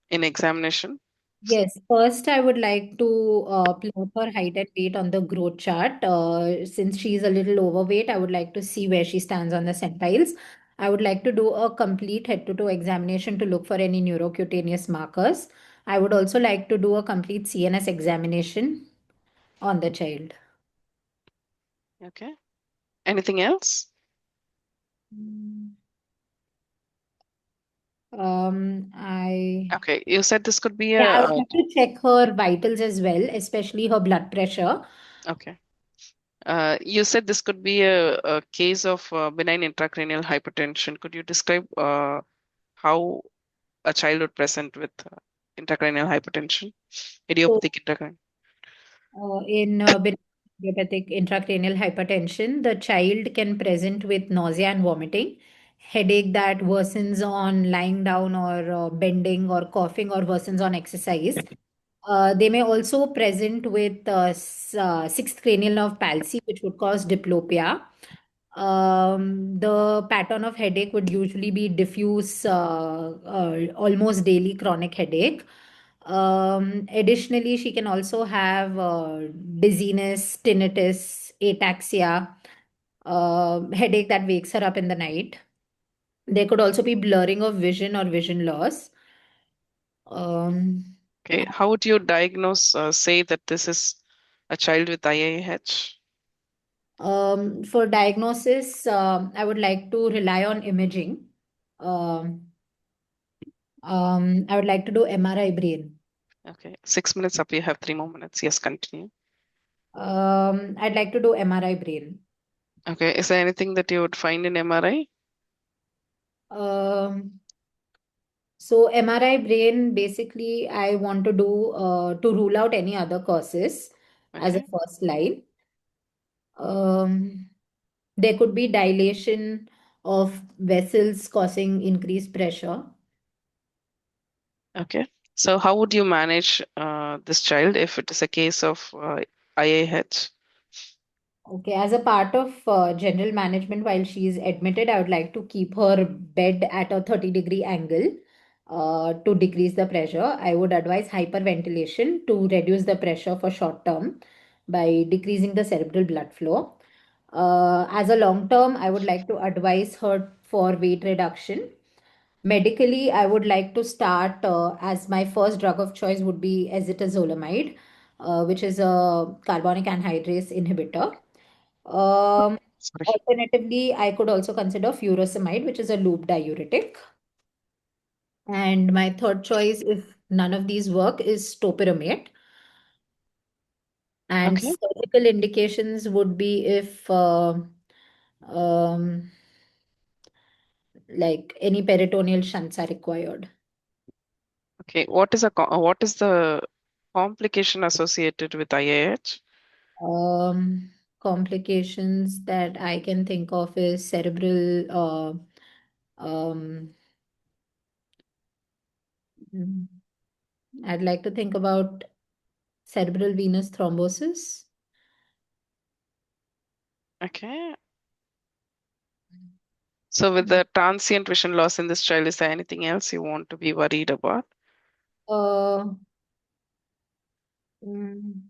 in examination? Yes, first I would like to plot her height and weight on the growth chart. Since she is a little overweight, I would like to see where she stands on the centiles. I would like to do a complete head-to-toe examination to look for any neurocutaneous markers. I would also like to do a complete CNS examination on the child. Okay. Anything else? Mm. I Okay. You said this could be Yeah, I a, would like to check her vitals as well, especially her blood pressure. okay. You said this could be a case of benign intracranial hypertension. Could you describe how a child would present with intracranial hypertension, So, idiopathic intracranial? in idiopathic intracranial hypertension, the child can present with nausea and vomiting, headache that worsens on lying down or bending, or coughing, or worsens on exercise. They may also present with sixth cranial nerve palsy, which would cause diplopia. The pattern of headache would usually be diffuse, almost daily chronic headache. Additionally, she can also have dizziness, tinnitus, ataxia, headache that wakes her up in the night. There could also be blurring of vision or vision loss. Um, Okay. How would you diagnose, say that this is a child with IIH? for diagnosis, I would like to rely on imaging. Um, I would like to do MRI brain. Okay. 6 minutes up. You have 3 more minutes. Yes, continue. I'd like to do MRI brain. Okay. Is there anything that you would find in MRI? Um, so MRI brain, basically, I want to do to rule out any other causes as a Okay. first line. Um, there could be dilation of vessels causing increased pressure. Okay. So how would you manage this child if it is a case of IIH? Okay, as a part of general management, while she is admitted, I would like to keep her bed at a 30-degree angle to decrease the pressure. I would advise hyperventilation to reduce the pressure for short term by decreasing the cerebral blood flow. As a long term, I would like to advise her for weight reduction. Medically, I would like to start as my first drug of choice would be acetazolamide, which is a carbonic anhydrase inhibitor. Um, Sorry. Alternatively, I could also consider furosemide, which is a loop diuretic. And my third choice, if none of these work, is topiramate. And Okay. surgical indications would be if um, like any peritoneal shunts are required. Okay. What is the complication associated with IIH? Complications that I can think of is cerebral. Mm, I'd like to think about cerebral venous thrombosis. Okay. So with the transient vision loss in this child, is there anything else you want to be worried about? Uh, mm,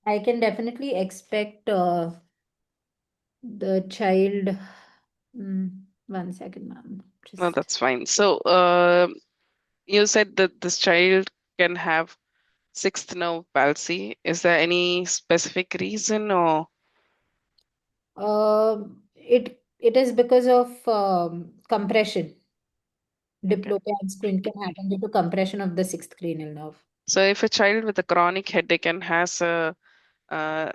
I can definitely expect the child. One second, ma'am. No, Just that's fine. So you said that this child can have sixth nerve palsy. Is there any specific reason or it is because of compression. okay? Diplopia and squint can happen due to compression of the sixth cranial nerve. So if a child with a chronic headache and has a uh,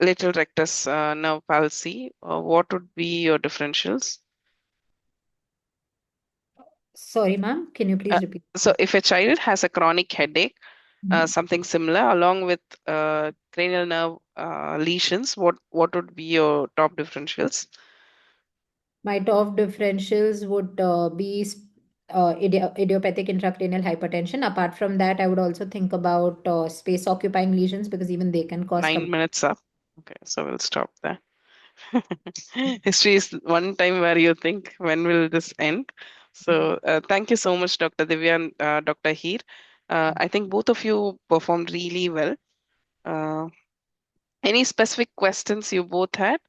little rectus nerve palsy, what would be your differentials? Sorry, ma'am. Can you Uh, please repeat? so if a child has a chronic headache, Mhm. something similar, along with cranial nerve lesions, what would be your top differentials? My top differentials would be idiopathic intracranial hypertension. Apart from that, I would also think about space occupying lesions because even they can cause 9 minutes up. Okay, so we'll stop there. History is one time where you think, when will this end? So thank you so much, Dr. Divya and Dr. Heer. I think both of you performed really well. Uh, any specific questions you both had?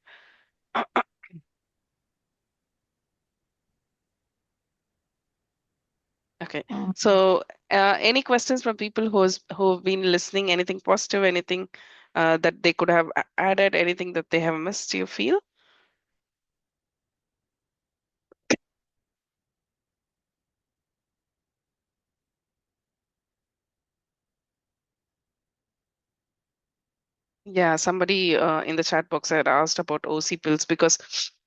Okay. Uh, So, any questions from people who've been listening? Anything positive? Anything that they could have added? Anything that they have missed? You feel? Yeah, somebody in the chat box had asked about OC pills because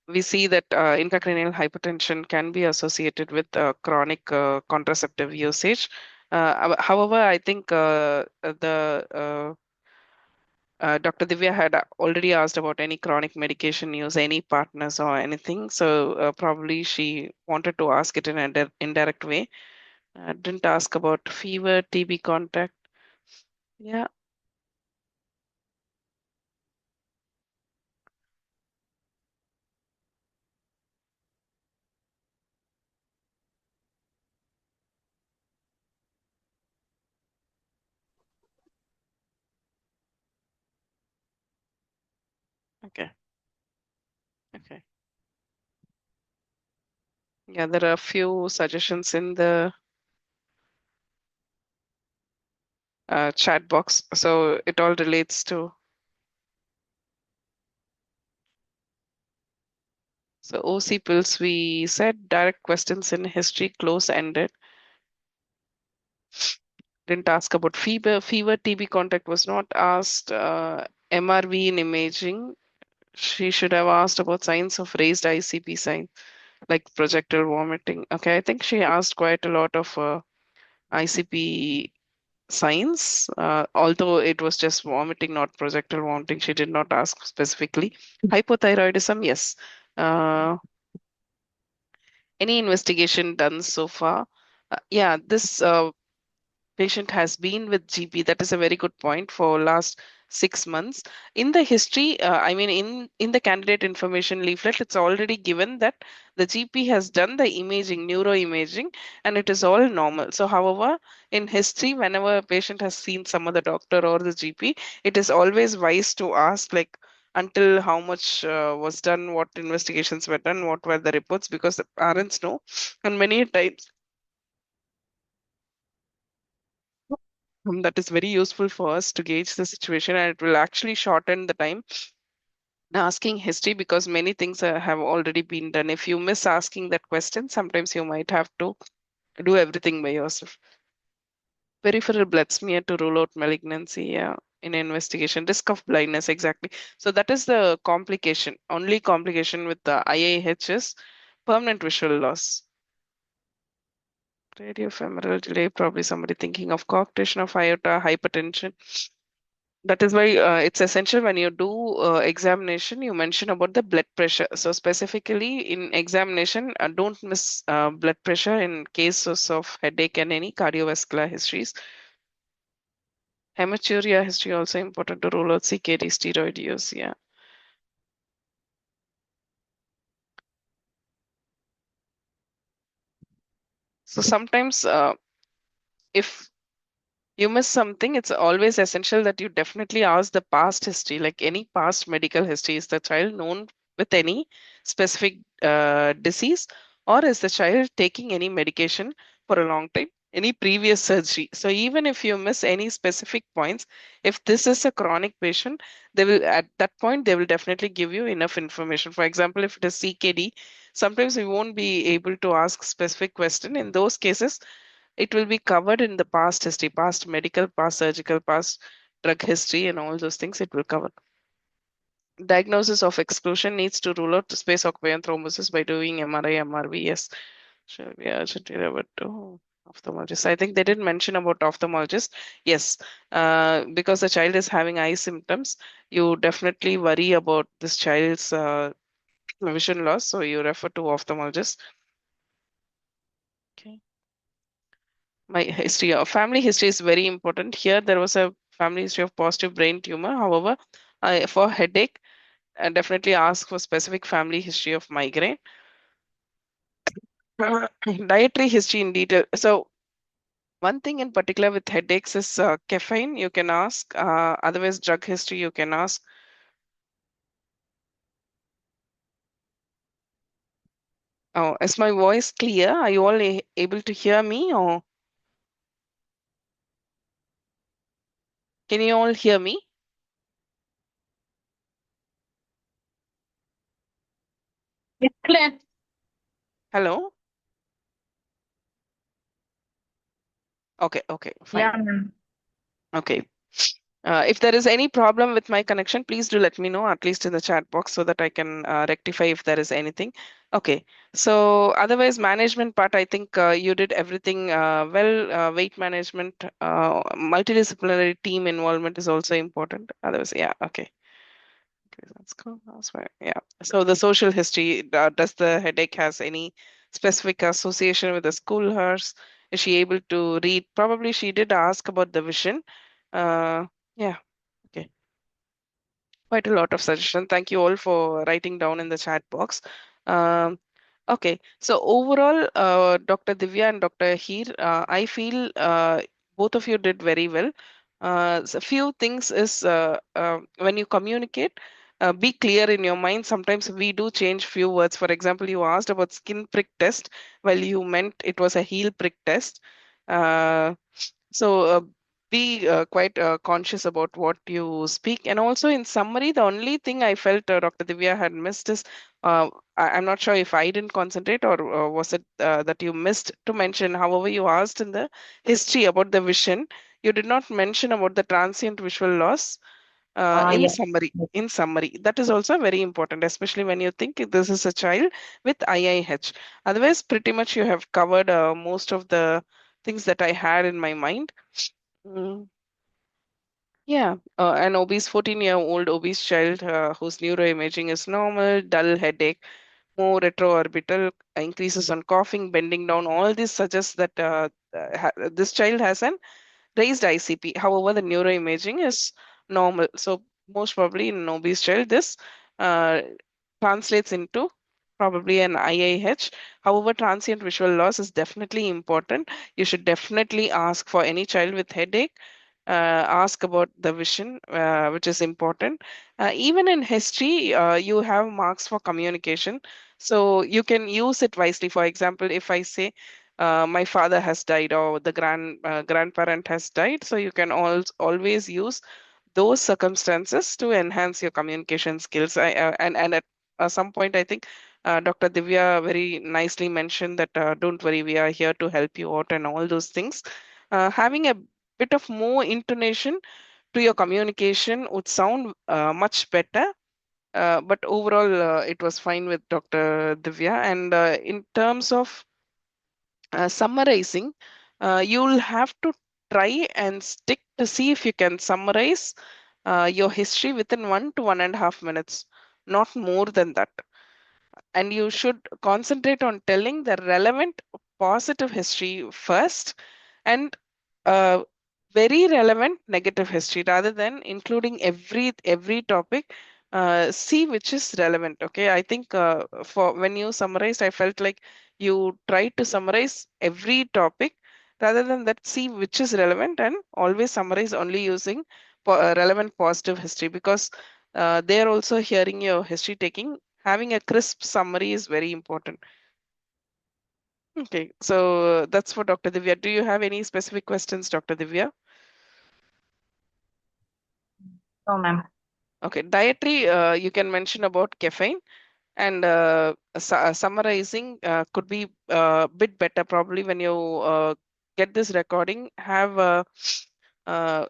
we see that intracranial hypertension can be associated with chronic contraceptive usage. However, I think Dr. Divya had already asked about any chronic medication use, any partners or anything. So probably she wanted to ask it in an indirect way. Didn't ask about fever, TB contact. Yeah, okay, okay. Yeah, there are a few suggestions in the chat box. So it all relates to. So OC pills, we said direct questions in history, close ended. Didn't ask about fever, TB contact was not asked. MRV in imaging, she should have asked about signs of raised ICP sign, like projectile vomiting. Okay, I think she asked quite a lot of ICP signs, although it was just vomiting, not projectile vomiting. She did not ask specifically. Hypothyroidism, yes. Uh, any investigation done so far? Yeah, this patient has been with GP. That is a very good point for last 6 months. In the history, I mean, in the candidate information leaflet, it's already given that the GP has done the imaging, neuroimaging, and it is all normal. So, however, in history, whenever a patient has seen some other doctor or the GP, it is always wise to ask like until how much was done, what investigations were done, what were the reports, because the parents know, and many times that is very useful for us to gauge the situation, and it will actually shorten the time asking history because many things have already been done. If you miss asking that question, sometimes you might have to do everything by yourself. Peripheral blood smear to rule out malignancy, yeah, in investigation. Risk of blindness, exactly. So that is the complication. Only complication with the IAH is permanent visual loss. Radiofemoral delay, probably somebody thinking of coarctation of aorta, hypertension. That is why it's essential when you do examination, you mention about the blood pressure. So specifically in examination, don't miss blood pressure in cases of headache and any cardiovascular histories. Hematuria history also important to rule out CKD steroid use. Yeah. So sometimes if you miss something, it's always essential that you definitely ask the past history, like any past medical history. Is the child known with any specific disease, or is the child taking any medication for a long time? Any previous surgery? So even if you miss any specific points, if this is a chronic patient, they will at that point they will definitely give you enough information. For example, if it is CKD, sometimes we won't be able to ask specific question. In those cases, it will be covered in the past history, past medical, past surgical, past drug history, and all those things it will cover. Diagnosis of exclusion needs to rule out space occupying thrombosis by doing MRI, MRV. Yes, sure. Yeah, should be able to ophthalmologist. I think they didn't mention about ophthalmologist. Yes, because the child is having eye symptoms, you definitely worry about this child's vision loss, so you refer to ophthalmologist. Okay. My history of family history is very important. Here, there was a family history of positive brain tumor. However, for headache, definitely ask for specific family history of migraine. Dietary history in detail. So, one thing in particular with headaches is caffeine. You can ask. Otherwise, drug history you can ask. Oh, is my voice clear? Are you all able to hear me, or can you all hear me? It's clear. Hello? Okay, okay, fine. Yeah, ma'am. Okay. If there is any problem with my connection, please do let me know, at least in the chat box, so that I can rectify if there is anything. Okay. So otherwise, management part, I think you did everything well. Weight management, multidisciplinary team involvement is also important. Otherwise, yeah, okay. Okay, that's cool. That's fine. Yeah. So the social history, does the headache has any specific association with the school hers? Is she able to read? Probably she did ask about the vision. Yeah. Okay. Quite a lot of suggestion. Thank you all for writing down in the chat box. Um, okay. So overall, Dr. Divya and Dr. Heer, I feel both of you did very well. So few things is when you communicate, be clear in your mind. Sometimes we do change few words. For example, you asked about skin prick test, while you meant it was a heel prick test. Uh, so be quite conscious about what you speak. And also in summary, the only thing I felt Dr. Divya had missed is I'm not sure if I didn't concentrate, or was it that you missed to mention. However, you asked in the history about the vision. You did not mention about the transient visual loss. In Yes. summary, that is also very important, especially when you think this is a child with IIH. Otherwise, pretty much you have covered most of the things that I had in my mind. Mm, yeah, an obese 14-year-old obese child whose neuroimaging is normal, dull headache, more retroorbital, increases on coughing, bending down. All this suggests that this child has an raised ICP. However, the neuroimaging is normal. So most probably in an obese child, this uh, translates into probably an IIH. However, transient visual loss is definitely important. You should definitely ask for any child with headache. Ask about the vision, which is important. Even in history, you have marks for communication, so you can use it wisely. For example, if I say my father has died, or the grandparent has died, so you can always use those circumstances to enhance your communication skills. And at some point, I think Dr. Divya very nicely mentioned that don't worry, we are here to help you out and all those things. Having a bit of more intonation to your communication would sound much better. But overall, it was fine with Dr. Divya. And in terms of summarizing, you'll have to try and stick to see if you can summarize your history within 1 to 1.5 minutes, not more than that. And you should concentrate on telling the relevant positive history first, and uh, very relevant negative history, rather than including every topic. See which is relevant. Okay, I think for when you summarized, I felt like you tried to summarize every topic. Rather than that, see which is relevant, and always summarize only using relevant positive history, because they're also hearing your history taking. Having a crisp summary is very important. Okay, so that's for Dr. Divya. Do you have any specific questions, Dr. Divya? No, ma'am. Okay, dietary, you can mention about caffeine, and summarizing could be a bit better probably when you get this recording. Have uh,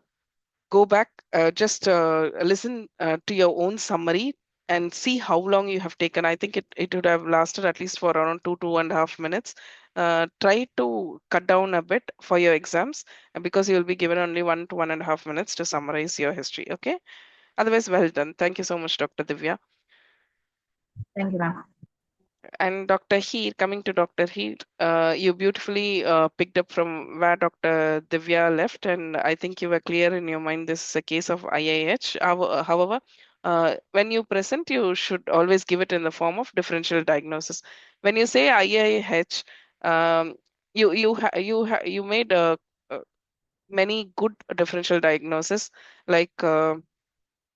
go back, just listen to your own summary and see how long you have taken. I think it would have lasted at least for around 2.5 minutes. Try to cut down a bit for your exams, because you will be given only 1 to 1.5 minutes to summarize your history. Okay. Otherwise, well done. Thank you so much, Dr. Divya. Thank you, ma'am. And Dr. Heer, coming to Dr. Heer, you beautifully picked up from where Dr. Divya left, and I think you were clear in your mind this is a case of IIH. However, when you present, you should always give it in the form of differential diagnosis. When you say IIH, um, you made many good differential diagnosis, like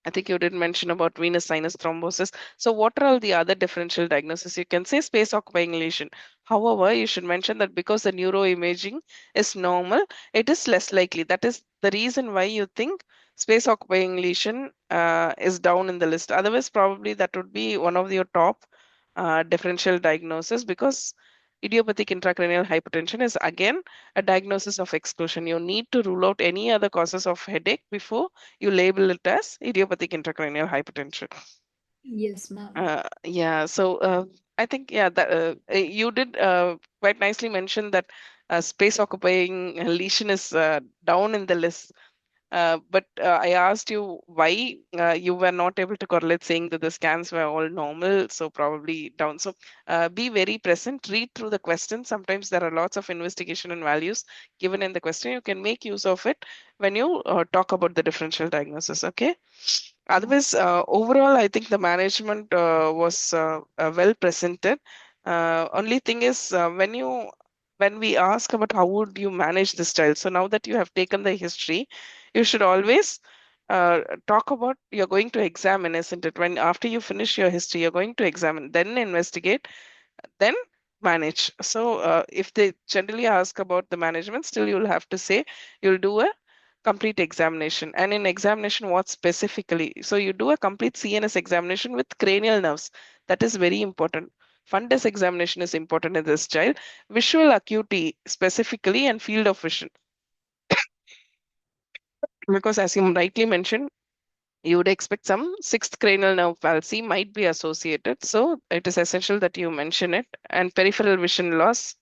I think you did mention about venous sinus thrombosis. So, what are all the other differential diagnoses? You can say space occupying lesion. However, you should mention that because the neuroimaging is normal, it is less likely. That is the reason why you think space occupying lesion is down in the list. Otherwise, probably that would be one of your top differential diagnosis, because idiopathic intracranial hypertension is again a diagnosis of exclusion. You need to rule out any other causes of headache before you label it as idiopathic intracranial hypertension. Yes, ma'am. Yeah, so I think, yeah, that you did quite nicely mention that space occupying lesion is down in the list. But I asked you why you were not able to correlate, saying that the scans were all normal, so probably down. So be very present, read through the question. Sometimes there are lots of investigation and values given in the question. You can make use of it when you talk about the differential diagnosis. Okay. Otherwise, overall, I think the management was well presented. Only thing is, when we ask about how would you manage this child, so now that you have taken the history, you should always talk about, you're going to examine, isn't it? When after you finish your history, you're going to examine, then investigate, then manage. So if they generally ask about the management, still you'll have to say you'll do a complete examination. And in examination, what specifically? So you do a complete CNS examination with cranial nerves. That is very important. Fundus examination is important in this child. Visual acuity specifically, and field of vision. Because as you rightly mentioned, you would expect some sixth cranial nerve palsy might be associated. So it is essential that you mention it. And peripheral vision loss,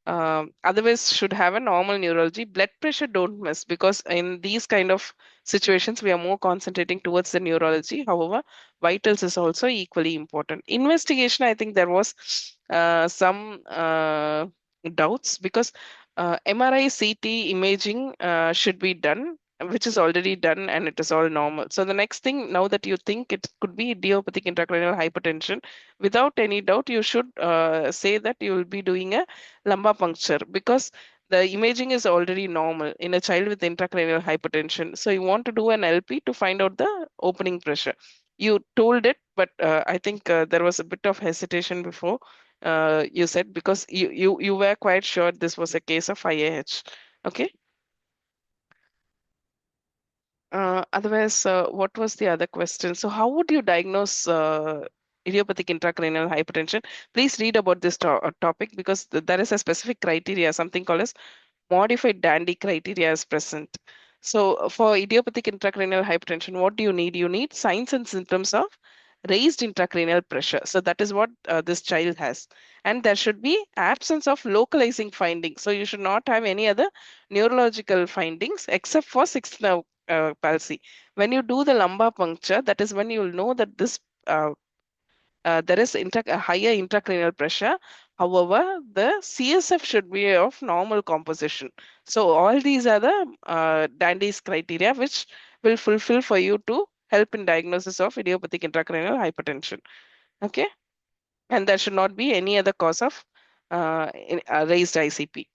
otherwise should have a normal neurology. Blood pressure don't miss, because in these kind of situations we are more concentrating towards the neurology. However, vitals is also equally important. Investigation, I think there was some doubts, because MRI CT imaging should be done, which is already done, and it is all normal. So the next thing, now that you think it could be idiopathic intracranial hypertension, without any doubt you should say that you will be doing a lumbar puncture, because the imaging is already normal in a child with intracranial hypertension. So you want to do an LP to find out the opening pressure. You told it, but I think there was a bit of hesitation before you said, because you were quite sure this was a case of IAH. Okay. Otherwise, what was the other question? So, how would you diagnose idiopathic intracranial hypertension? Please read about this topic, because there is a specific criteria, something called as modified Dandy criteria is present. So, for idiopathic intracranial hypertension, what do you need? You need signs and symptoms of raised intracranial pressure. So, that is what this child has. And there should be absence of localizing findings. So, you should not have any other neurological findings except for sixth nerve palsy. When you do the lumbar puncture, that is when you will know that this there is a higher intracranial pressure. However, the CSF should be of normal composition. So all these are the Dandy's criteria which will fulfill for you to help in diagnosis of idiopathic intracranial hypertension. Okay, and there should not be any other cause of raised ICP.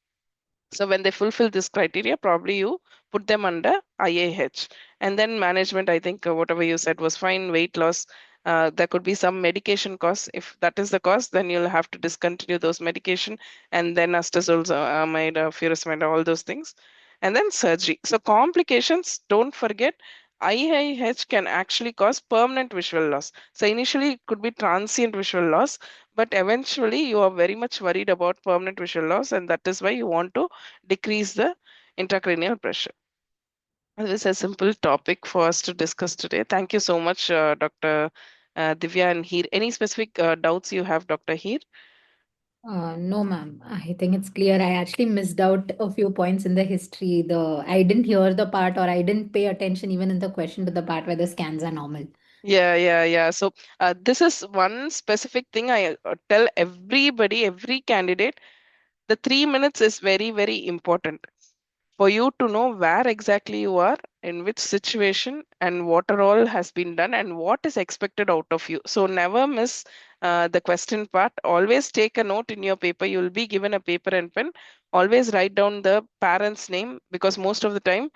So when they fulfill this criteria, probably you put them under IAH. And then management, I think whatever you said was fine. Weight loss, there could be some medication costs. If that is the cause, then you'll have to discontinue those medication, and then acetazolamide, furosemide, all those things. And then surgery. So complications, don't forget, IIH can actually cause permanent visual loss. So initially it could be transient visual loss, but eventually you are very much worried about permanent visual loss, and that is why you want to decrease the intracranial pressure. This is a simple topic for us to discuss today. Thank you so much, Dr. Divya and Heer. Any specific doubts you have, Dr. Heer? No, ma'am. I think it's clear. I actually missed out a few points in the history. I didn't hear the part, or I didn't pay attention even in the question to the part where the scans are normal. Yeah. So this is one specific thing I tell everybody, every candidate. The 3 minutes is very, very important for you to know where exactly you are, in which situation, and what are all has been done, and what is expected out of you. So never miss the question part, always take a note in your paper. You will be given a paper and pen. Always write down the parent's name, because most of the time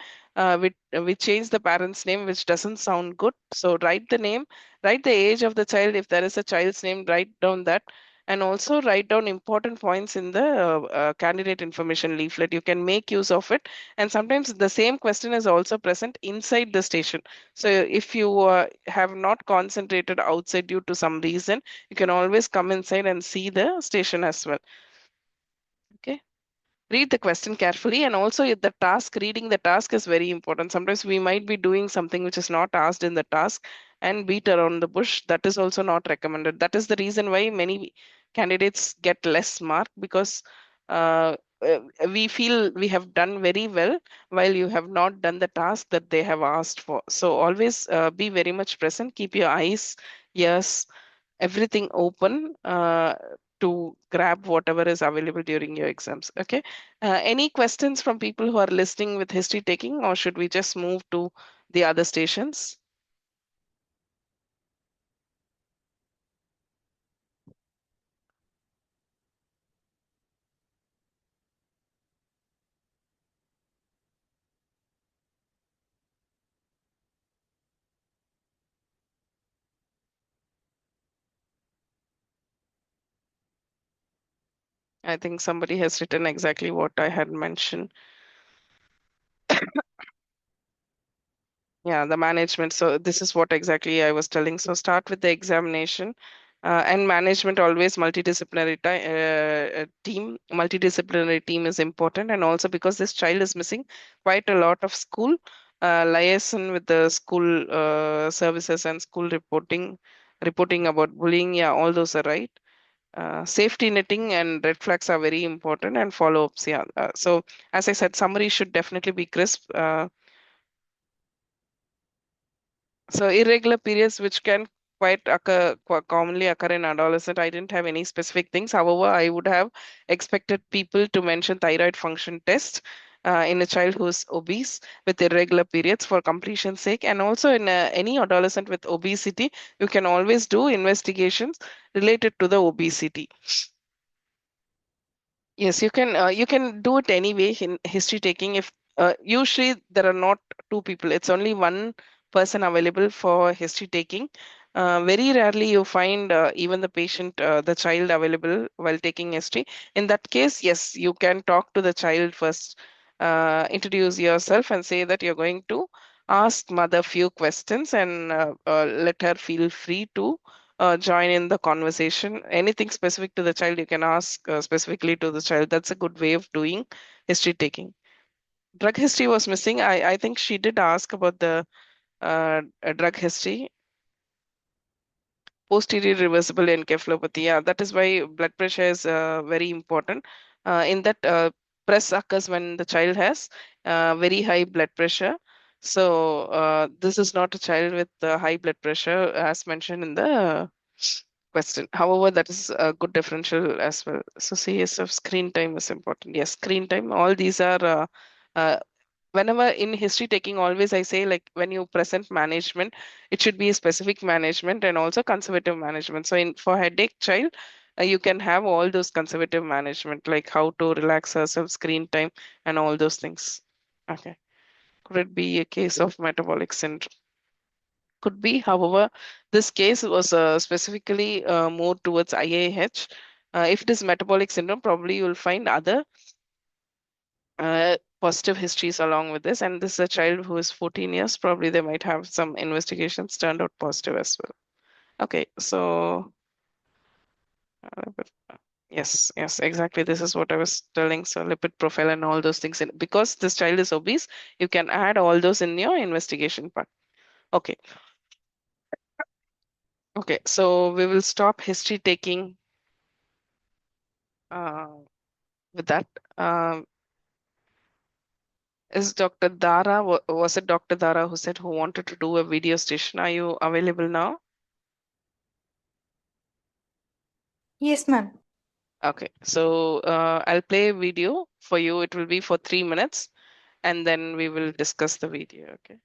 we change the parent's name, which doesn't sound good. So write the name, write the age of the child. If there is a child's name, write down that, and also write down important points in the candidate information leaflet. You can make use of it, and sometimes the same question is also present inside the station. So if you have not concentrated outside due to some reason, you can always come inside and see the station as well. Okay. Read the question carefully, and also the task, reading the task is very important. Sometimes we might be doing something which is not asked in the task and beat around the bush. That is also not recommended. That is the reason why many candidates get less mark, because uh, uh, we feel we have done very well while you have not done the task that they have asked for. So always be very much present, keep your eyes, ears, everything open to grab whatever is available during your exams. Okay. Any questions from people who are listening with history taking, or should we just move to the other stations? I think somebody has written exactly what I had mentioned. Yeah, the management. So this is what exactly I was telling. So start with the examination, and management always multidisciplinary team. Multidisciplinary team is important, and also because this child is missing quite a lot of school liaison with the school services and school reporting about bullying. Yeah, all those are right. Safety netting and red flags are very important, and follow-ups. Yeah. So as I said, summary should definitely be crisp. So irregular periods, which can commonly occur in adolescent. I didn't have any specific things. However, I would have expected people to mention thyroid function test in a child who's obese with irregular periods for completion's sake, and also in any adolescent with obesity, you can always do investigations related to the obesity. Yes, you can do it anyway in history taking. If usually there are not two people, it's only one person available for history taking. Very rarely you find even the patient, the child available while taking history. In that case, yes, you can talk to the child first, introduce yourself, and say that you're going to ask mother few questions, and let her feel free to join in the conversation. Anything specific to the child, you can ask specifically to the child. That's a good way of doing history taking. Drug history was missing. I think she did ask about the drug history. Posterior reversible encephalopathy. Yeah, that is why blood pressure is very important. In that, press occurs when the child has very high blood pressure. So this is not a child with high blood pressure, as mentioned in the question. However, that is a good differential as well. So CSF screen time is important. Yes, screen time. All these are uh, whenever in history taking, always I say, like, when you present management, it should be a specific management and also conservative management. So in for headache child, you can have all those conservative management, like how to relax herself, screen time, and all those things. Okay. Could it be a case of metabolic syndrome? Could be. However, this case was specifically more towards IAH. If it is metabolic syndrome, probably you will find other positive histories along with this. And this is a child who is 14 years. Probably they might have some investigations turned out positive as well. Okay, so yes, yes, exactly. This is what I was telling. So lipid profile and all those things. Because this child is obese, you can add all those in your investigation part. Okay. Okay, so we will stop history taking uh, with that. Um, is Dr. Dara, was it Dr. Dara who said who wanted to do a video station? Are you available now? Yes, ma'am. Okay, so I'll play a video for you. It will be for 3 minutes, and then we will discuss the video. Okay.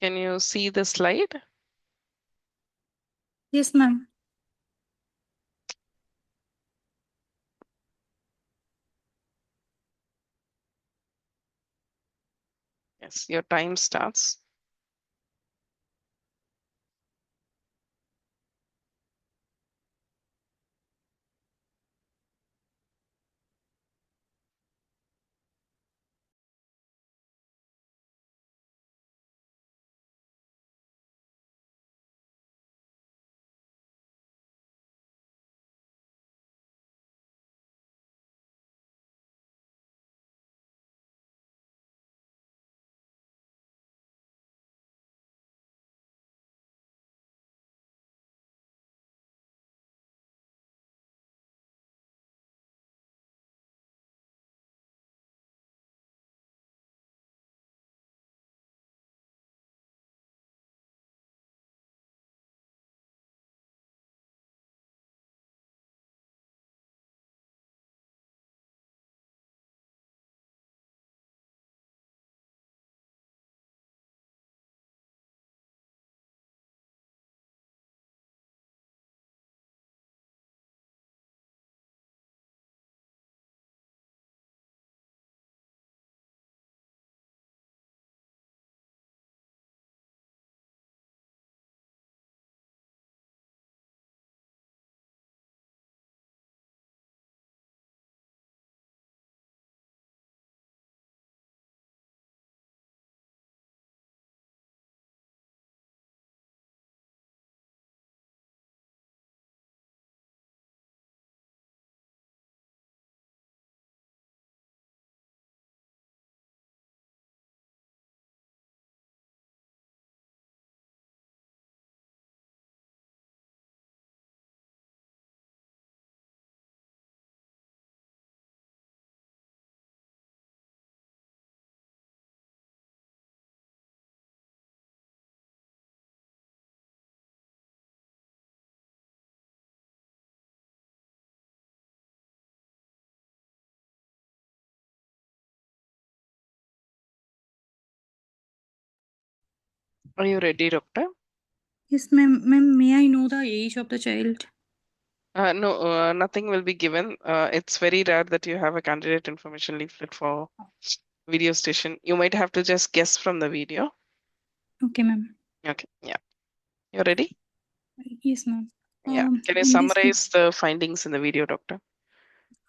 Can you see the slide? Yes, ma'am. Yes, your time starts. Are you ready, doctor? Yes, ma'am. Ma'am, may I know the age of the child? No, nothing will be given. It's very rare that you have a candidate information leaflet for video station. You might have to just guess from the video. Okay, ma'am. Okay, yeah. You ready? Yes, ma'am. Yeah. Can you In this summarize the findings in the video, doctor?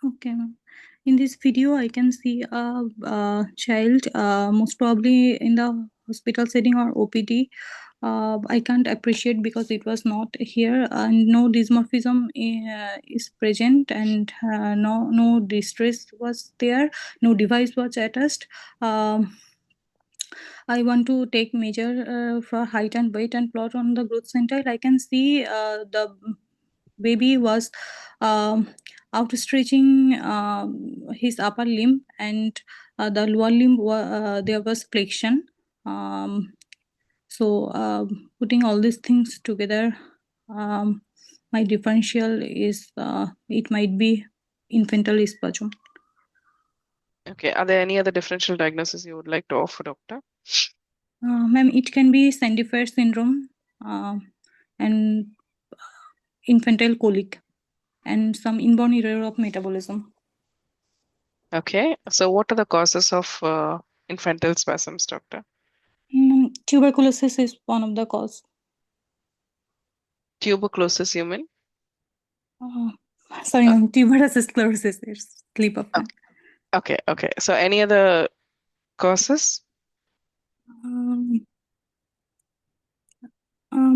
okay, ma'am. In this video, I can see a child, most probably in the hospital setting or OPD. I can't appreciate because it was not here, and no dysmorphism is present, and no distress was there, no device was attached. Um, I want to take measure for height and weight and plot on the growth centile. I can see the baby was um, outstretching his upper limb, and the lower limb there was flexion. Um, putting all these things together, um, my differential is it might be infantile spasm. Okay. Are there any other differential diagnoses you would like to offer, doctor? Ma'am, it can be Sandifer syndrome and infantile colic and some inborn error of metabolism. Okay. So what are the causes of infantile spasms, doctor? Tuberculosis is one of the cause. Tuberculosis, you mean? Sorry, Uh, ma'am, tuberous sclerosis is slip of tongue. okay. Okay. So any other causes? Um,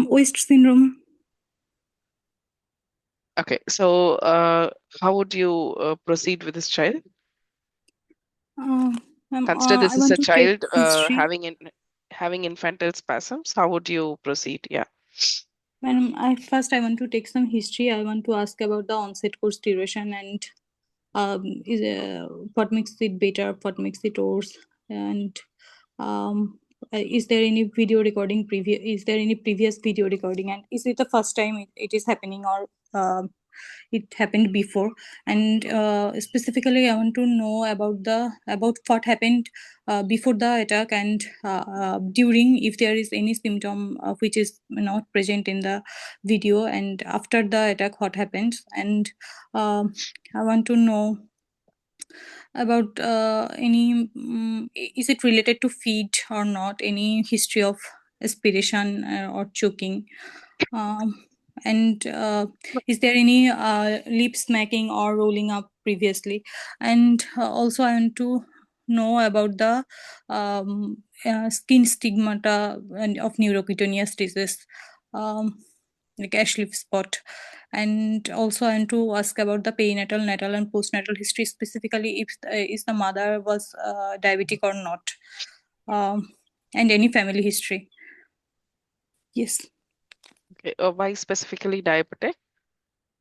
Waist syndrome. Okay. So how would you proceed with this child? Ma'am, Consider this I is want a to take child history. having infantile spasms. How would you proceed? Yeah. Ma'am, I want to take some history. I want to ask about the onset course duration and what makes it better, what makes it worse, and is there any video recording previous? Is there any previous video recording, and is it the first time it is happening, or it happened before. And specifically, I want to know about what happened before the attack and during, if there is any symptom which is not present in the video, and after the attack what happens. And I want to know about any is it related to feed or not, any history of aspiration or choking, um, and is there any lip smacking or rolling up previously. And also I want to know about the skin stigmata and of neurocutaneous disease, um, like ash leaf spot. And also I want to ask about the perinatal, natal and postnatal history, specifically if is the mother was diabetic or not, and any family history. Yes. Okay. Why specifically diabetic?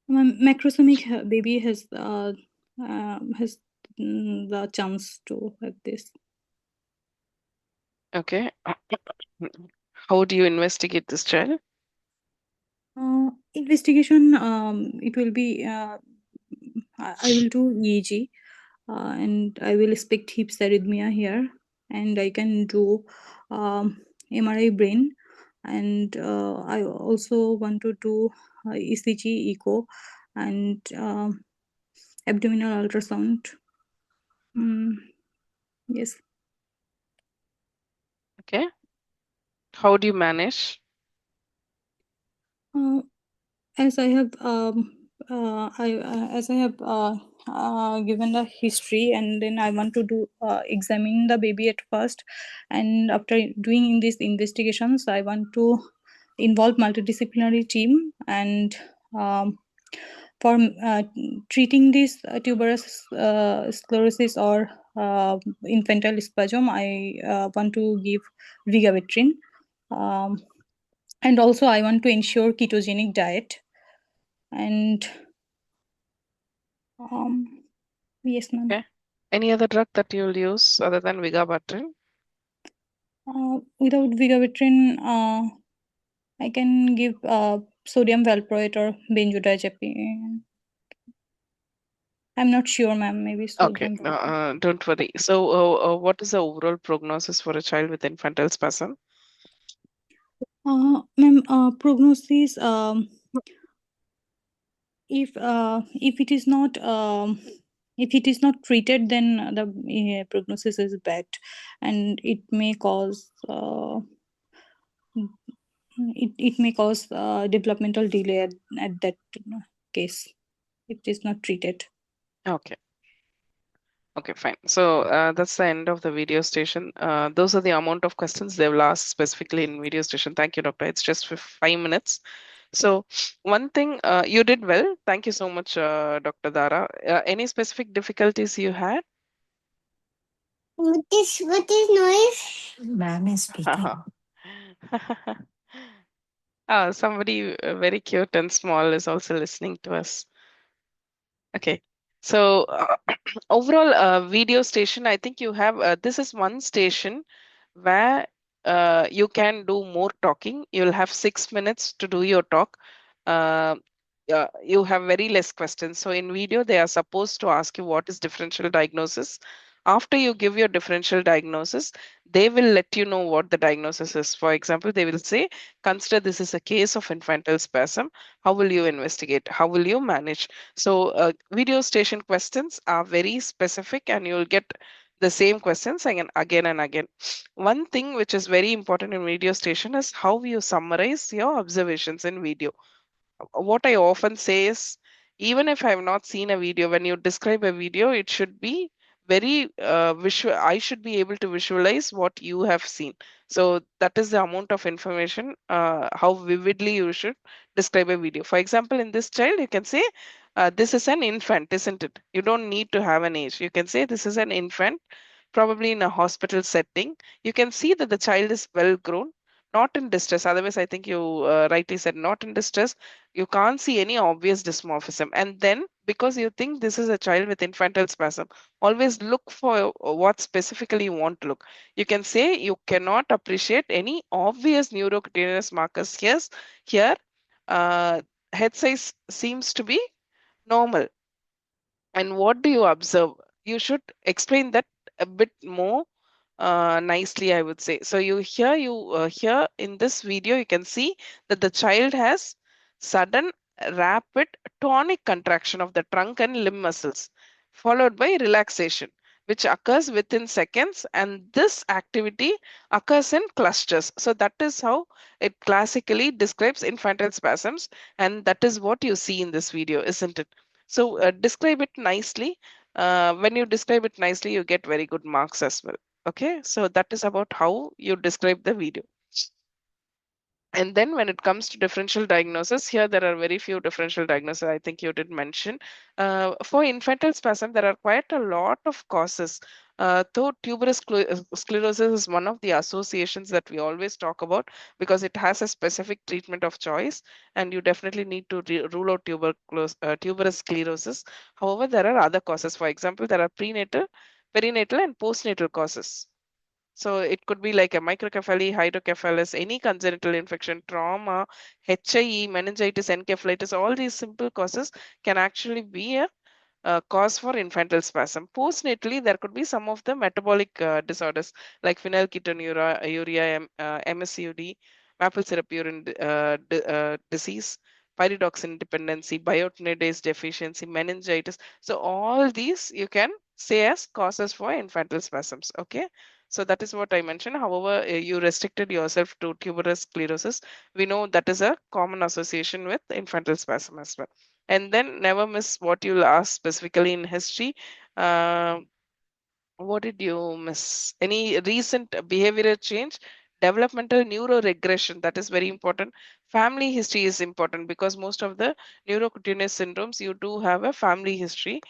My macrosomic baby has the chance to have this. Okay. How do you investigate this child? Investigation, it will be I will do EEG, and I will expect hips arrhythmia here, and I can do MRI brain, and I also want to do ECG, echo, and abdominal ultrasound. Yes. Okay. How do you manage? Uh, as I have given the history, and then I want to do examine the baby at first, and after doing these investigations I want to involve multidisciplinary team. And for treating this tuberous sclerosis or infantile spasm, I want to give vigabatrin, um, and also I want to ensure ketogenic diet. And yes, ma'am. Okay. Any other drug that you'll use other than vigabatrin? Without vigabatrin, I can give sodium valproate or benzodiazepine. I'm not sure, ma'am. Maybe Okay. sodium valproate. Don't worry. So, what is the overall prognosis for a child with infantile spasm? Ma'am, prognosis. If it is not if it is not treated, then the prognosis is bad, and it may cause it may cause developmental delay at that case if it is not treated. Okay. Okay, fine. So that's the end of the video station. Those are the amount of questions they've asked specifically in video station. Thank you, doctor. It's just for 5 minutes. So one thing you did well. Thank you so much, Dr. Dara. Any specific difficulties you had? What is noise? Ma'am is speaking. Somebody very cute and small is also listening to us. Okay. So overall video station, I think you have this is one station where you can do more talking. You'll have 6 minutes to do your talk. Uh, you have very less questions. So in video, they are supposed to ask you what is differential diagnosis. After you give your differential diagnosis, they will let you know what the diagnosis is. For example, they will say, consider this is a case of infantile spasm. How will you investigate? How will you manage? So video station questions are very specific, and you'll get the same questions again and again. One thing which is very important in video station is how you summarize your observations in video. What I often say is, even if I have not seen a video, when you describe a video, it should be very visual. I should be able to visualize what you have seen. So that is the amount of information, how vividly you should describe a video. For example, in this child, you can say, this is an infant, isn't it? You don't need to have an age. You can say this is an infant, probably in a hospital setting. You can see that the child is well grown, not in distress. Otherwise, I think you rightly said not in distress. You can't see any obvious dysmorphism. And then, because you think this is a child with infantile spasm, always look for what specifically you want to look. You can say you cannot appreciate any obvious neurocutaneous markers. Here, uh, head size seems to be normal. And what do you observe? You should explain that a bit more nicely, I would say. So here in this video, you can see that the child has sudden rapid tonic contraction of the trunk and limb muscles, followed by relaxation, which occurs within seconds, and this activity occurs in clusters. So that is how it classically describes infantile spasms, and that is what you see in this video, isn't it? So describe it nicely. When you describe it nicely, you get very good marks as well. Okay, so that is about how you describe the video. And then when it comes to differential diagnosis, here there are very few differential diagnoses. I think you did mention. For infantile spasm, there are quite a lot of causes. Though tuberous sclerosis is one of the associations that we always talk about because it has a specific treatment of choice, and you definitely need to rule out tuberous sclerosis. However, there are other causes. For example, there are prenatal, perinatal, and postnatal causes. So it could be like a microcephaly, hydrocephalus, any congenital infection, trauma, HIE, meningitis, encephalitis, all these simple causes can actually be a cause for infantile spasm. Postnatally, there could be some of the metabolic disorders like phenylketonuria, MSUD, maple syrup urine disease, pyridoxine dependency, biotinidase deficiency, meningitis. So all these you can say as causes for infantile spasms. Okay. So that is what I mentioned. However, you restricted yourself to tuberous sclerosis. We know that is a common association with infantile spasm as well. And then never miss what you'll ask specifically in history. Uh, what did you miss? Any recent behavioral change? Developmental neuroregression, that is very important. Family history is important because most of the neurocutaneous syndromes, you do have a family history.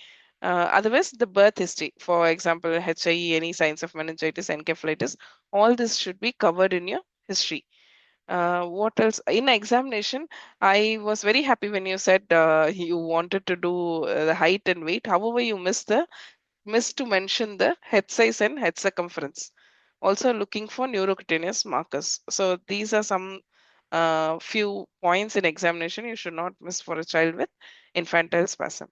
Otherwise, the birth history, for example, HIE, any signs of meningitis, encephalitis, all this should be covered in your history. What else? In examination, I was very happy when you said you wanted to do the height and weight. However, you missed to mention the head size and head circumference. Also looking for neurocutaneous markers. So these are some few points in examination you should not miss for a child with infantile spasm.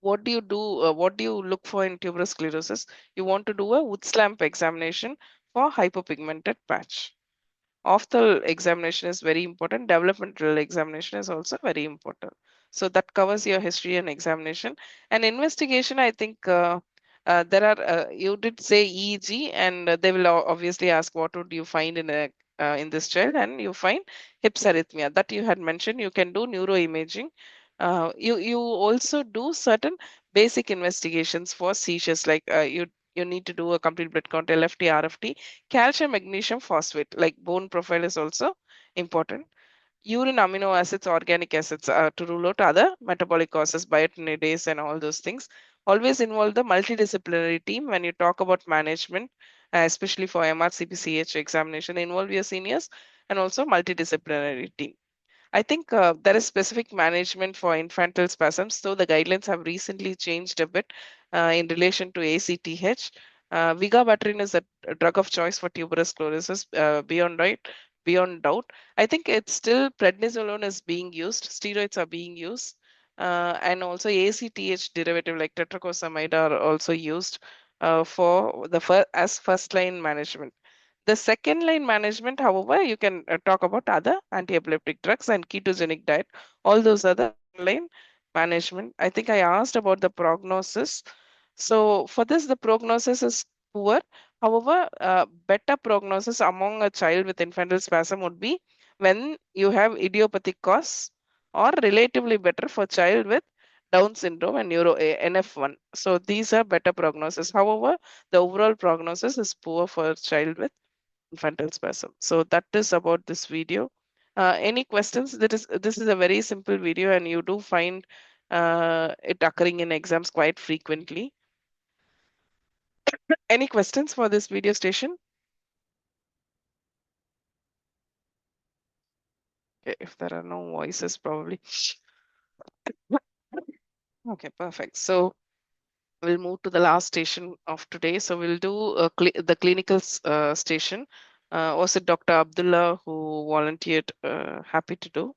What do you do? What do you look for in tuberous sclerosis? You want to do a Woods lamp examination for hypopigmented patch. Ophthal examination is very important. Developmental examination is also very important. So that covers your history and examination. And investigation, I think there are, you did say EEG, and they will obviously ask what would you find in this child, and you find hips arrhythmia that you had mentioned. You can do neuroimaging. You also do certain basic investigations for seizures, like you need to do a complete blood count, LFT, RFT. Calcium, magnesium, phosphate, like bone profile is also important. Urine amino acids, organic acids to rule out other metabolic causes, biotinidase, and all those things. Always involve the multidisciplinary team when you talk about management, especially for MRCPCH examination. Involve your seniors and also multidisciplinary team. I think there is specific management for infantile spasms, so the guidelines have recently changed a bit in relation to ACTH. Vigabatrin is a drug of choice for tuberous sclerosis beyond doubt. I think it's still prednisolone is being used, steroids are being used, and also ACTH derivative like tetracosamide are also used for as first line management. The second line management, however, you can talk about other anti-epileptic drugs and ketogenic diet. All those are the second line management. I think I asked about the prognosis. So for this, the prognosis is poor. However, better prognosis among a child with infantile spasm would be when you have idiopathic cause, or relatively better for child with Down syndrome and NF1. So these are better prognosis. However, the overall prognosis is poor for a child with infantile spasm. So that is about this video. Any questions? This is a very simple video, and you do find it occurring in exams quite frequently. Any questions for this video station? Okay, if there are no voices, probably. Okay, perfect. So we'll move to the last station of today. So we'll do the clinical station. Was it Dr. Abdullah who volunteered? Happy to do.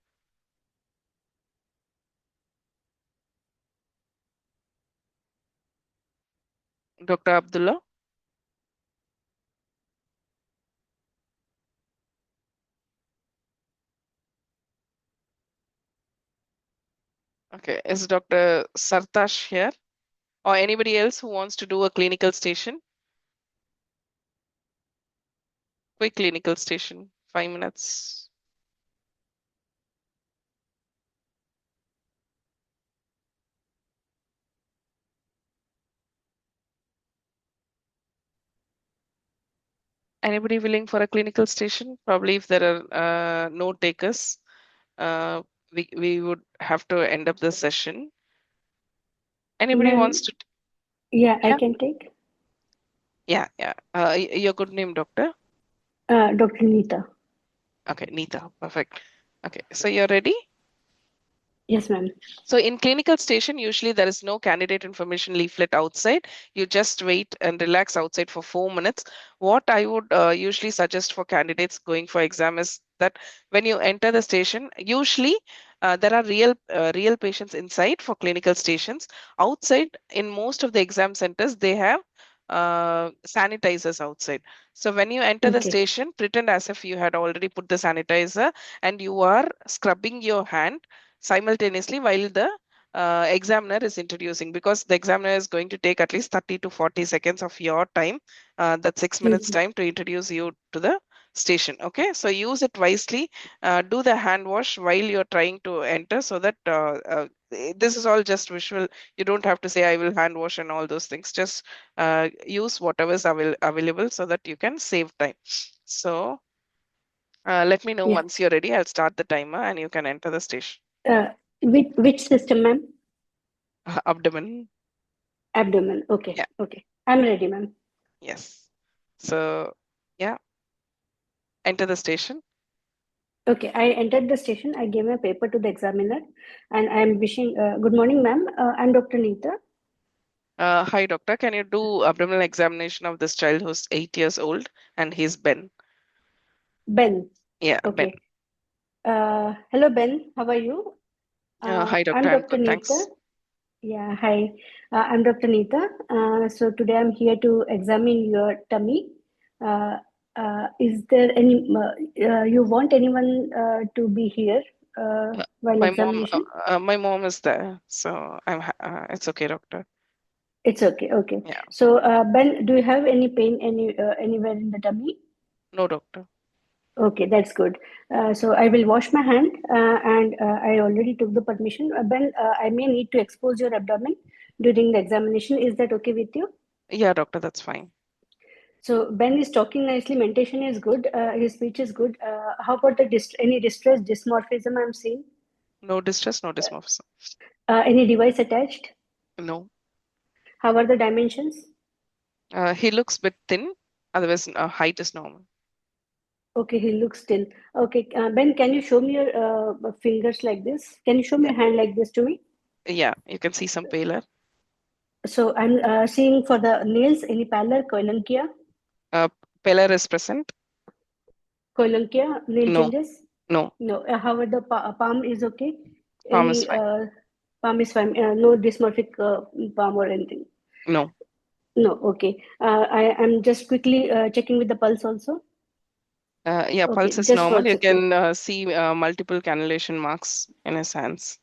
Dr. Abdullah? Okay, is Dr. Sartash here? Or anybody else who wants to do a clinical station? Quick clinical station, 5 minutes. Anybody willing for a clinical station? Probably if there are no takers, uh, we would have to end up the session. Anybody Ma'am, wants to? yeah, I Yeah, can take. yeah, yeah. Your good name, doctor? Dr. Neeta. Okay, Neeta. Perfect. Okay, so you're ready? Yes, ma'am. So in clinical station, usually there is no candidate information leaflet outside. You just wait and relax outside for 4 minutes. What I would usually suggest for candidates going for exam is that when you enter the station, usually there are real patients inside for clinical stations. Outside, in most of the exam centers, they have sanitizers outside. So when you enter the Okay. station, pretend as if you had already put the sanitizer and you are scrubbing your hand simultaneously while the examiner is introducing, because the examiner is going to take at least 30 to 40 seconds of your time, that 6 minutes Mhm. time to introduce you to the station. Okay, so use it wisely. Do the hand wash while you're trying to enter, so that this is all just visual. You don't have to say I will hand wash and all those things. Just use whatever is available so that you can save time. So let me know Yeah. once you're ready. I'll start the timer and you can enter the station. Which system, ma'am? Abdomen. Abdomen. Okay. Yeah, Okay. I'm ready, ma'am. yes. So, yeah, enter the station. Okay. I entered the station. I gave my paper to the examiner, and I'm wishing. Good morning, ma'am. I'm Dr. Neeta. Hi, doctor. Can you do abdominal examination of this child who's 8 years old and he's Ben? Ben. Yeah, Ben. Okay. Hello, Ben. How are you? Hi, doctor. I'm I'm Dr. good. Neeta. Thanks. Yeah, hi. I'm Dr. Neeta. So today I'm here to examine your tummy. Is there any, you want anyone to be here while My mom, examination? my mom is there, so it's okay, doctor. It's okay, okay. Yeah, So Ben, do you have any pain anywhere in the tummy? no, doctor. Okay, that's good. So I will wash my hand, and I already took the permission. Ben, I may need to expose your abdomen during the examination. Is that okay with you? Yeah, doctor, that's fine. So Ben is talking nicely. Mentation is good. His speech is good. How about the any distress, dysmorphism I'm seeing? No distress, no dysmorphism. Any device attached? No. How are the dimensions? He looks bit thin. Otherwise, height is normal. Okay, he looks thin. Okay, Ben, can you show me your fingers like this? Can you show me Yeah, your hand like this to me? yeah. You can see some paler. So I'm seeing for the nails, any pallor, koilankia, Uh, paler is present. nail No, changes? no. No. How are the palm is okay? Palm is Any fine. palm is fine. No dysmorphic palm or anything. No. No, okay. I'm just quickly checking with the pulse also. Yeah, pulse Okay, is just for normal. a You second. can see multiple cannulation marks in his hands.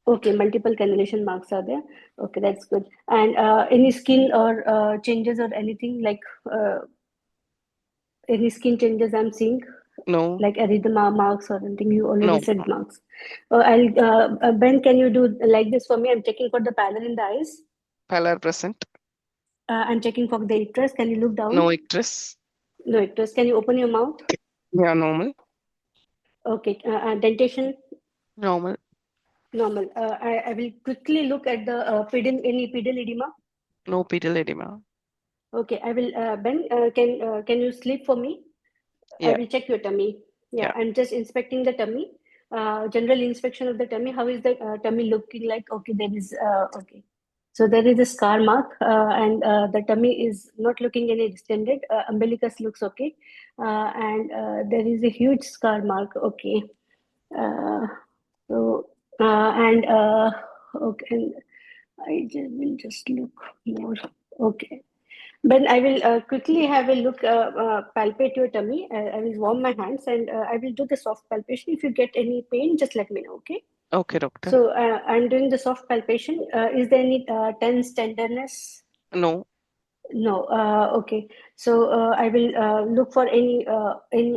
Okay, multiple cannulation marks are there. Okay, that's good. And any skin or changes or anything like any skin changes I'm seeing, No, like erythema marks or anything. You already no. said marks. I'll Ben, can you do like this for me? I'm checking for the pallor in the eyes. Pallor present. I'm checking for the icterus. Can you look No down? icterus. No icterus. Can you open your mouth? Yeah, normal. Okay. Dentation. Normal. Normal. I will quickly look at the any pedal edema. No pedal edema. Okay, I will. Ben, can you sleep for me? I Yeah, will check your tummy. Yeah, yeah. I'm just inspecting the tummy. General inspection of the tummy. How is the tummy looking like? Okay, there is. Okay, so there is a scar mark, and the tummy is not looking any distended. Umbilicus looks okay, and there is a huge scar mark. Okay. Uh, so and okay, and I just will just look more. Okay. Ben, I will quickly have a look, palpate your tummy. I will warm my hands and I will do the soft palpation. If you get any pain, just let me know, okay? Okay, doctor. So I'm doing the soft palpation. Is there any tense tenderness? No. No. Okay. So I will look for any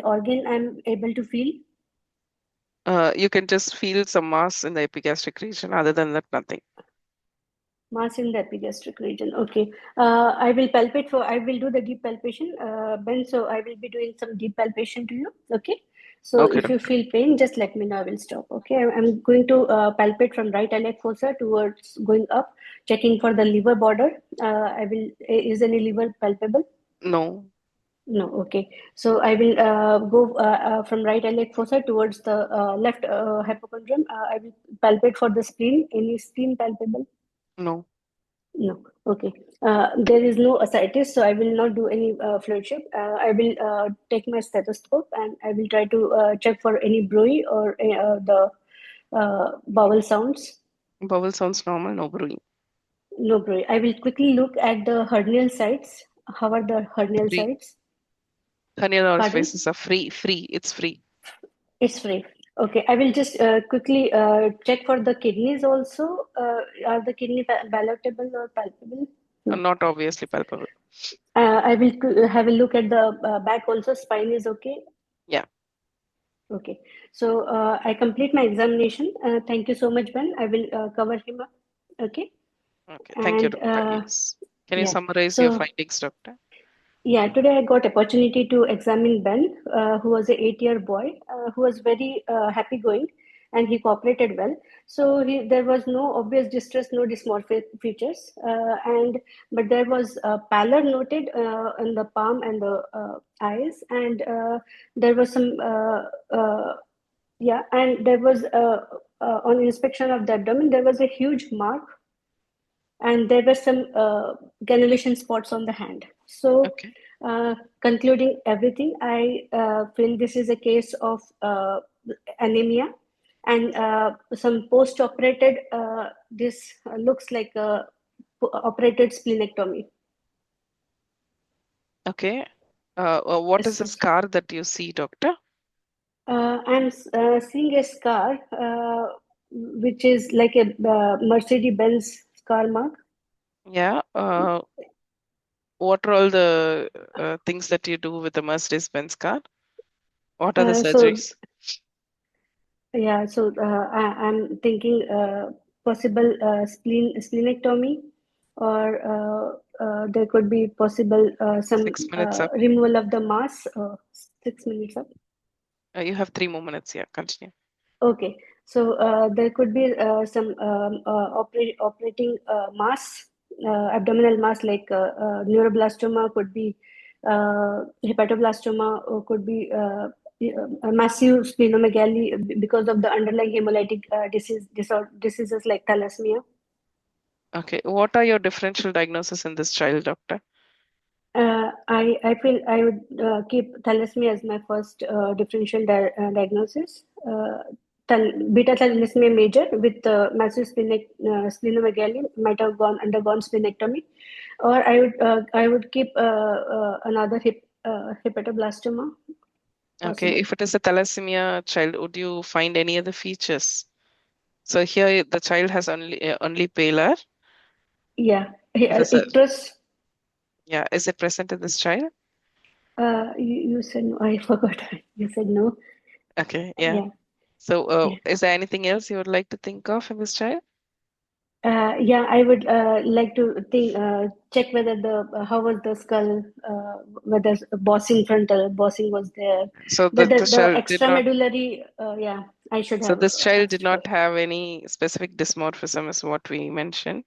organ I'm able to feel. You can just feel some mass in the epigastric region. Other than that, nothing. Mass in the epigastric region. Okay. I will palpate for, I will do the deep palpation. Ben, so I will be doing some deep palpation to you. Okay. So Okay, if you doctor. feel pain, just let me know. I will stop. Okay. I'm going to palpate from right iliac fossa towards going up, checking for the liver border. Is any liver palpable? No. No. Okay. So I will go from right iliac fossa towards the left hypochondrium. I will palpate for the spleen. Any spleen palpable? No. No. Okay. There is no ascites, so I will not do any fluid shift. I will take my stethoscope and I will try to check for any bruit or the bowel sounds. Bowel sounds normal. No brewing. No bruit. I will quickly look at the hernial sites. How are the hernial Free. sites? Hernial Pardon? orifices are free. Free. It's free. It's free. Okay. I will just quickly check for the kidneys also. Are the kidney palatable or palpable? Not obviously palpable. I will have a look at the back also. Spine is okay. Yeah. Okay. So I complete my examination. Thank you so much, Ben. I will cover him up. Okay. Okay. Thank you, And doctor. Yes. Can you yeah. summarize your So findings, doctor? yeah, today I got opportunity to examine Ben, who was a 8-year boy, who was very happy going, and he cooperated well. So there was no obvious distress, no dysmorphic features, and but there was pallor noted in the palm and the eyes, and there was some yeah, and there was on inspection of the abdomen there was a huge mark and there were some granulation spots on the hand. So, Okay. concluding everything, I feel this is a case of anemia and some post-operated, this looks like a operated splenectomy. Okay. What is the scar that you see, doctor? I'm seeing a scar, which is like a Mercedes-Benz scar mark. Yeah. What are all the things that you do with the Mercedes-Benz car? What are the So surgeries? yeah, so I'm thinking possible splenectomy, or there could be possible some 6 minutes up. removal of the mass. 6 minutes up. You have 3 more minutes. Yeah. Continue. Okay, so there could be some operating mass, abdominal mass like neuroblastoma, could be hepatoblastoma, or could be a massive splenomegaly because of the underlying hemolytic diseases like thalassemia. Okay. What are your differential diagnosis in this child, doctor? I feel I would keep thalassemia as my first differential diagnosis. Beta thalassemia major with massive splenomegaly might have undergone splenectomy, or I would keep another hepatoblastoma Okay. possible. If it is a thalassemia child, would you find any other features? So here the child has only pallor. Yeah, It is a, icterus. yeah. Is it present in this child? You said no. I forgot. You said no. Okay. Yeah. Yeah. So, Yeah. is there anything else you would like to think of in this child? Yeah, I would like to check whether how was the skull, whether bossing frontal bossing was there, So whether the the child did not. extramedullary, yeah, I should So have this child did asked for. not have any specific dysmorphism, is what we mentioned.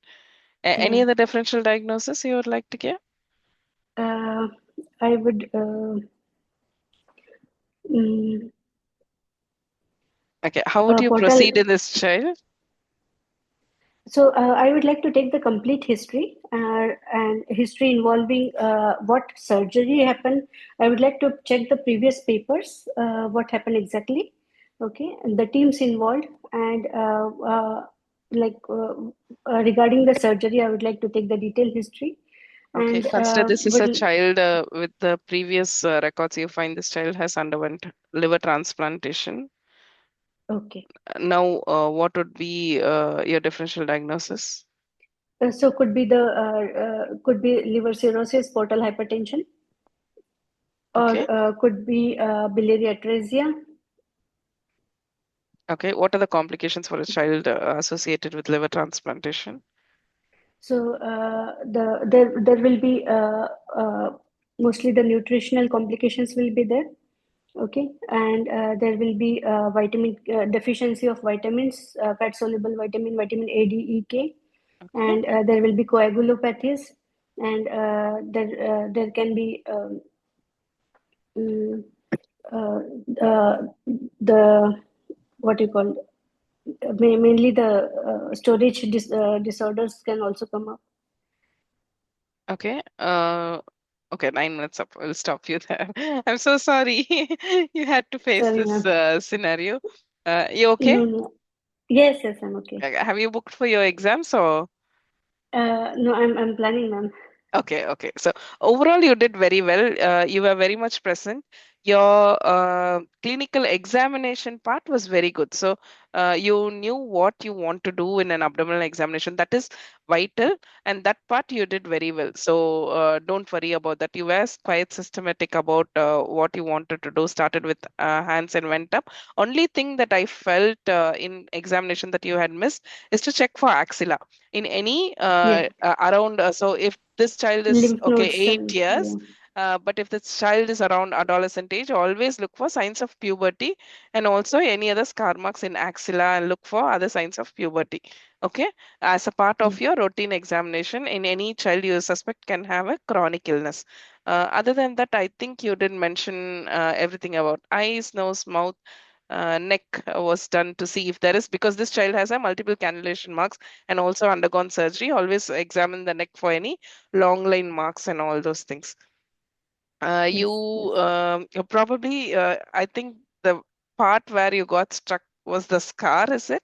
Any Yeah, other differential diagnosis you would like to give? uh, I would. Mm, Okay. How would you portal. proceed in this child? So I would like to take the complete history and history involving what surgery happened. I would like to check the previous papers, what happened exactly. Okay, and the teams involved, and like regarding the surgery, I would like to take the detailed history. Okay, and consider this is a will child with the previous records. You find this child has underwent liver transplantation. okay. Now, what would be your differential diagnosis? So could be liver cirrhosis, portal hypertension, Okay. or could be biliary atresia. Okay. What are the complications for a child associated with liver transplantation? So there will be mostly the nutritional complications will be there. Okay, and there will be vitamin deficiency of vitamins, fat soluble vitamin A, D, E, K, Okay. and there will be coagulopathies, and there can be mm, uh, the what you call mainly the disorders can also come up. Okay. Okay, 9 minutes up. I'll stop you there. I'm so sorry you had to face Sorry, this ma'am. scenario. You okay? No, no. Yes, yes, I'm okay. Have you booked for your exams or? No, I'm planning, ma'am. Okay, okay. So overall, you did very well. You were very much present. Your clinical examination part was very good. So you knew what you want to do in an abdominal examination. That is vital, and that part you did very well. So don't worry about that. You were quite systematic about what you wanted to do. Started with hands and went up. Only thing that I felt in examination that you had missed is to check for axilla in any Yeah, around so if this child is lymph okay nodes 8 and years yeah. but if this child is around adolescent age, always look for signs of puberty and also any other scar marks in axilla and look for other signs of puberty. Okay, as a part Yeah. of your routine examination in any child you suspect can have a chronic illness. Other than that, I think you did mention everything about eyes, nose, mouth, neck was done to see if there is, because this child has a multiple cannulation marks and also undergone surgery. Always examine the neck for any long line marks and all those things. Yes, You yes, probably, I think the part where you got struck was the scar, is it?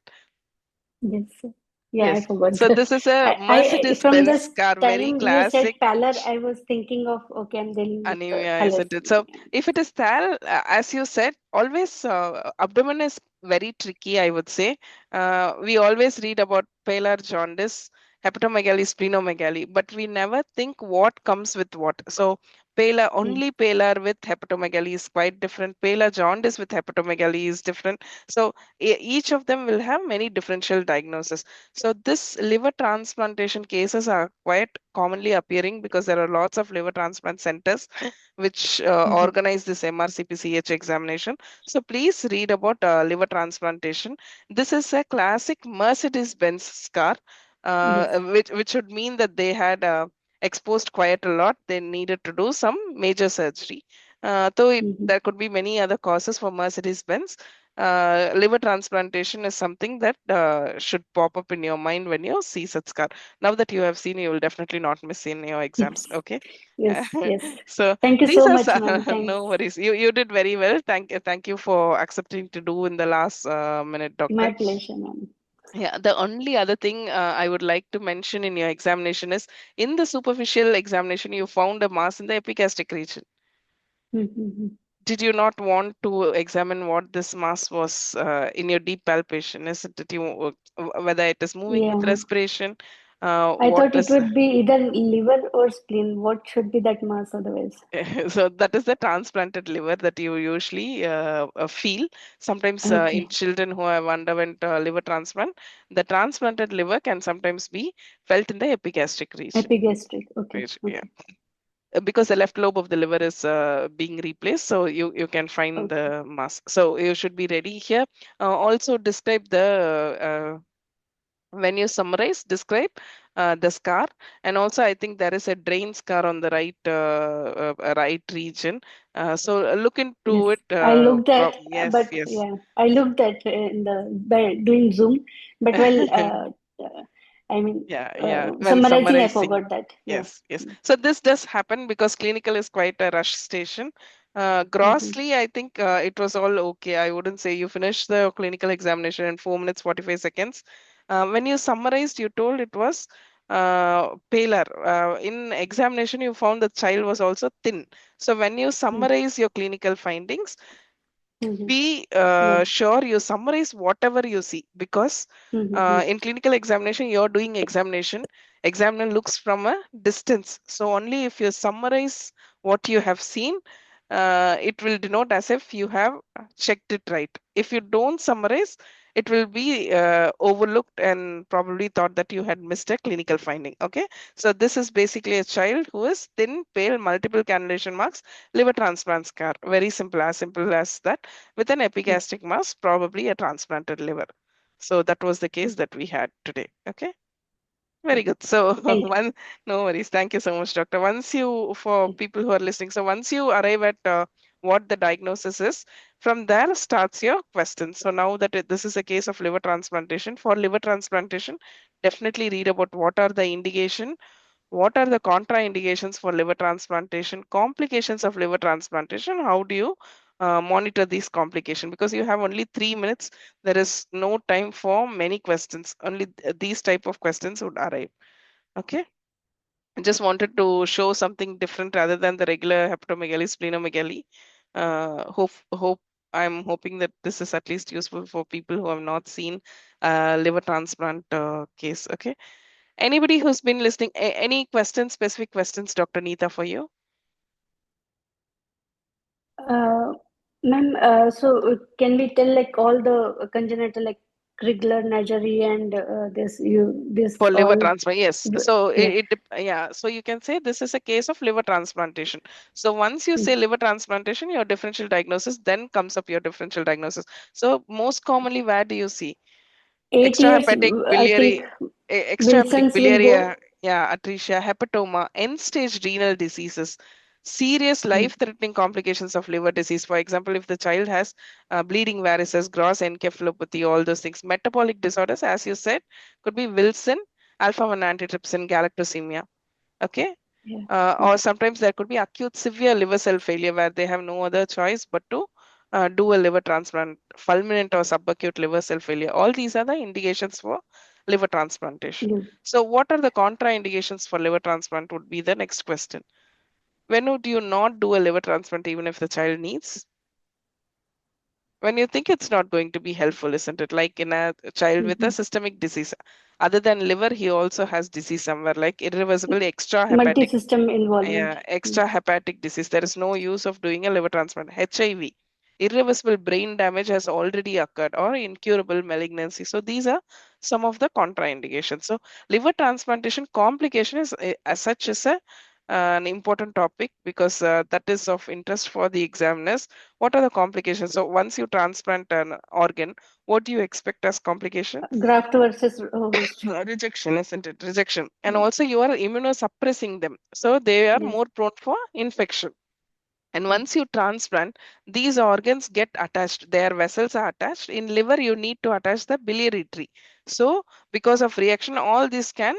yes. Yeah, I Yes. forgot So the. this is a I from Mercedes-Benz this car, very time you said classic. pallor, I was thinking of okay, I'm dealing with Anemia, isn't it? So thalassemia. if it is thal, as you said, always abdomen is very tricky, I would say. We always read about palar jaundice, hepatomegaly, splenomegaly, but we never think what comes with what. So palar, Mm, only palar with hepatomegaly is quite different. Palar jaundice with hepatomegaly is different. So each of them will have many differential diagnoses. So this liver transplantation cases are quite commonly appearing because there are lots of liver transplant centers which mhm. organize this MRCPCH examination. So please read about liver transplantation. This is a classic Mercedes-Benz scar, Yes. which would mean that they had exposed quite a lot. They needed to do some major surgery. Mhm. There could be many other causes for Mercedes-Benz. Liver transplantation is something that should pop up in your mind when you see such scar. Now that you have seen, you will definitely not miss in your exams. Yes. Okay. Yes. Yes. So Thank you these so are much, ma'am. Thanks. no worries. You did very well. Thank you for accepting to do in the last minute, doctor. My pleasure, ma'am. Yeah, the only other thing I would like to mention in your examination is in the superficial examination, you found a mass in the epigastric region. Mhm. Did you not want to examine what this mass was in your deep palpation? Is it that you whether it is moving with Yeah. respiration? I What thought it is would be either liver or spleen. What should be that mass otherwise? so that is the transplanted liver that you usually feel sometimes in Okay. children who have underwent liver transplant. The transplanted liver can sometimes be felt in the epigastric region. Epigastric. Okay. Yeah. Okay. Because the left lobe of the liver is being replaced, so you can find Okay. the mass. So you should be ready here. Also describe the when you summarize, describe the scar, and also I think there is a drain scar on the right region. So look Yes. into it. I looked at, Yes, but yes. yeah, I looked at in the by doing Zoom, but well, I mean, Yeah, yeah. Well, summarizing, I summarizing. forgot that. Yeah. Yes, yes. So this does happen because clinical is quite a rush station. Mm-hmm. Grossly, I think it was all okay. I wouldn't say you finished the clinical examination in 4 minutes, 45 seconds. When you summarized, you told it was paler. In examination, you found the child was also thin. So when you summarize your clinical findings, Mm-hmm. be Yeah. sure you summarize whatever you see, because Mm-hmm. in clinical examination, you're doing examination. Examiner looks from a distance. So only if you summarize what you have seen, it will denote as if you have checked it right. If you don't summarize, it will be overlooked and probably thought that you had missed a clinical finding. Okay. So this is basically a child who is thin, pale, multiple cannulation marks, liver transplant scar. Very simple as that, with an epigastric mass, probably a transplanted liver. So that was the case that we had today. Okay. Very good. So Thank one, no worries. Thank you so much, doctor. Once you, for you. people who are listening, so once you arrive at what the diagnosis is, from there starts your question. So now that this is a case of liver transplantation, for liver transplantation, definitely read about what are the indication, what are the contraindications for liver transplantation, complications of liver transplantation, how do you monitor these complications, because you have only 3 minutes. There is no time for many questions, only these type of questions would arrive. Okay, I just wanted to show something different rather than the regular hepatomegaly, splenomegaly. Hope I'm hoping that this is at least useful for people who have not seen liver transplant case. Okay, anybody who's been listening, any questions, specific questions, Dr. Neeta, for you? Uh, Ma'am, can we tell like all the congenital like Krigler, Najary, and this For liver all? transplant, yes. So Yeah. yeah. So you can say this is a case of liver transplantation. So once you say Mm. liver transplantation, your differential diagnosis, then comes up your differential diagnosis. So most commonly, where do you see? 8 years, Extrahepatic I think biliary, extrahepatic Wilson's will biliary, go. yeah, atresia, hepatoma, end-stage renal diseases, serious Mm. life-threatening complications of liver disease. For example, if the child has bleeding varices, gross encephalopathy, all those things. Metabolic disorders, as you said, could be Wilson, alpha-1 antitrypsin, galactosemia. Okay. Yeah. Or sometimes there could be acute severe liver cell failure where they have no other choice but to do a liver transplant, fulminant or subacute liver cell failure. All these are the indications for liver transplantation. Yeah. So, what are the contraindications for liver transplant? Would be the next question. When would you not do a liver transplant even if the child needs? When you think it's not going to be helpful, isn't it? Like in a child with a Mhm. systemic disease, other than liver, he also has disease somewhere, like irreversible extra hepatic. Multi-system involvement. Yeah, Mm. extra hepatic disease. There is no use of doing a liver transplant. HIV, irreversible brain damage has already occurred, or incurable malignancy. So these are some of the contraindications. So liver transplantation complication is as such is an important topic, because that is of interest for the examiners. What are the complications? So once you transplant an organ, what do you expect as complication? Graft versus host. Rejection, isn't it? Rejection. And Yeah. also you are immunosuppressing them. So they are Yeah. more prone for infection. And Mm. once you transplant, these organs get attached. Their vessels are attached. In liver, you need to attach the biliary tree. So because of reaction, all these can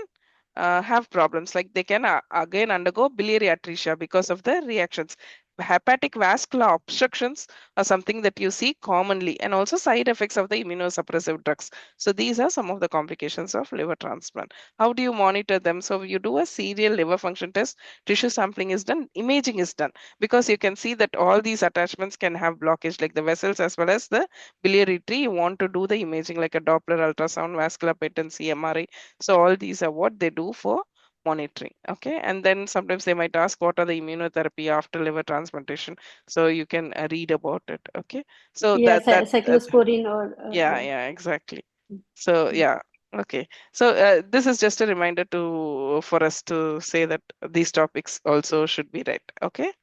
have problems. Like they can again undergo biliary atresia because of the reactions. Hepatic vascular obstructions are something that you see commonly, and also side effects of the immunosuppressive drugs. So these are some of the complications of liver transplant. How do you monitor them? So you do a serial liver function test, tissue sampling is done, imaging is done, because you can see that all these attachments can have blockage, like the vessels as well as the biliary tree. You want to do the imaging like a Doppler ultrasound, vascular patency, MRI. So all these are what they do for monitoring. Okay, and then sometimes they might ask what are the immunotherapy after liver transplantation, so you can read about it. Okay, so Yeah, that cyclosporine or yeah, yeah. yeah, exactly. So Mm. yeah, okay. So this is just a reminder to for us to say that these topics also should be read. Okay.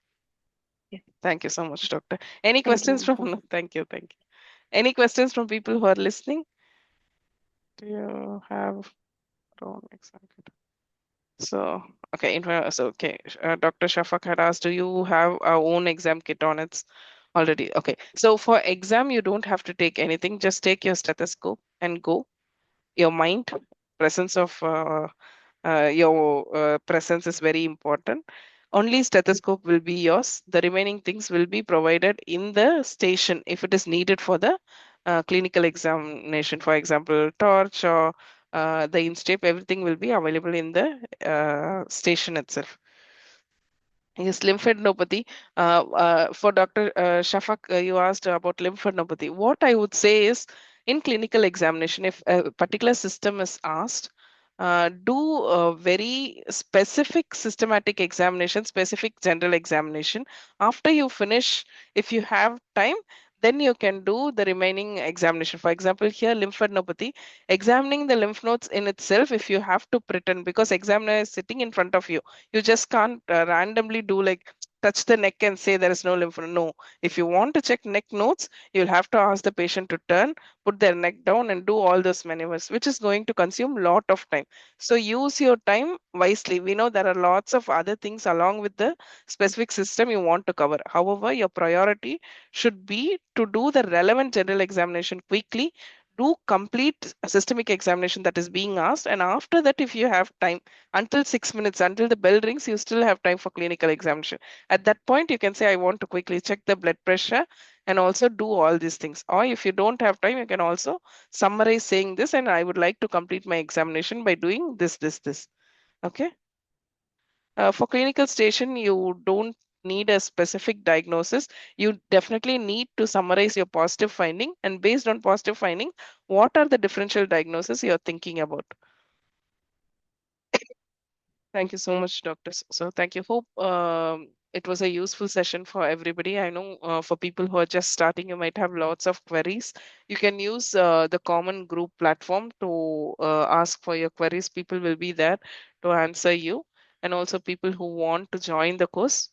Yeah. Thank you so much, doctor. Any Thank you, questions ma'am. from? Thank No, thank you, thank you. Any questions from people who are listening? Do you have your own example? So okay, so okay. Dr. Shafak had asked, do you have our own exam kit on its already? Okay. So for exam, you don't have to take anything. Just take your stethoscope and go. Your mind, presence of your presence is very important. Only stethoscope will be yours. The remaining things will be provided in the station if it is needed for the clinical examination. For example, torch or the Instape, everything will be available in the station itself. Yes, lymphadenopathy. For Dr. Shafak, you asked about lymphadenopathy. What I would say is, in clinical examination, if a particular system is asked, do a very specific systematic examination, specific general examination. After you finish, if you have time, then you can do the remaining examination. For example, here lymphadenopathy, examining the lymph nodes in itself, if you have to pretend, because examiner is sitting in front of you, you just can't randomly do like touch the neck and say there is no lymph node. No, if you want to check neck nodes, you'll have to ask the patient to turn, put their neck down, and do all those maneuvers, which is going to consume lot of time. So use your time wisely. We know there are lots of other things along with the specific system you want to cover. However, your priority should be to do the relevant general examination quickly, do complete systemic examination that is being asked, and after that, if you have time, until 6 minutes, until the bell rings, you still have time for clinical examination. At that point, you can say, I want to quickly check the blood pressure and also do all these things. Or if you don't have time, you can also summarize saying this, and I would like to complete my examination by doing this. Okay. For clinical station, you don't need a specific diagnosis. You definitely need to summarize your positive finding, and based on positive finding, what are the differential diagnoses you're thinking about. Thank you so much, Dr. So thank you. Hope it was a useful session for everybody. I know for people who are just starting, you might have lots of queries. You can use the common group platform to ask for your queries. People will be there to answer you. And also people who want to join the course,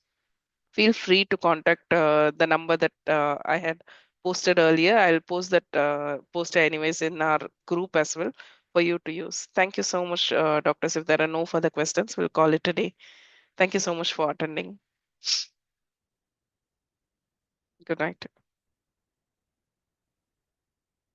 feel free to contact the number that I had posted earlier. I'll post that poster anyways in our group as well for you to use. Thank you so much, doctors. If there are no further questions, we'll call it a day. Thank you so much for attending. Good night.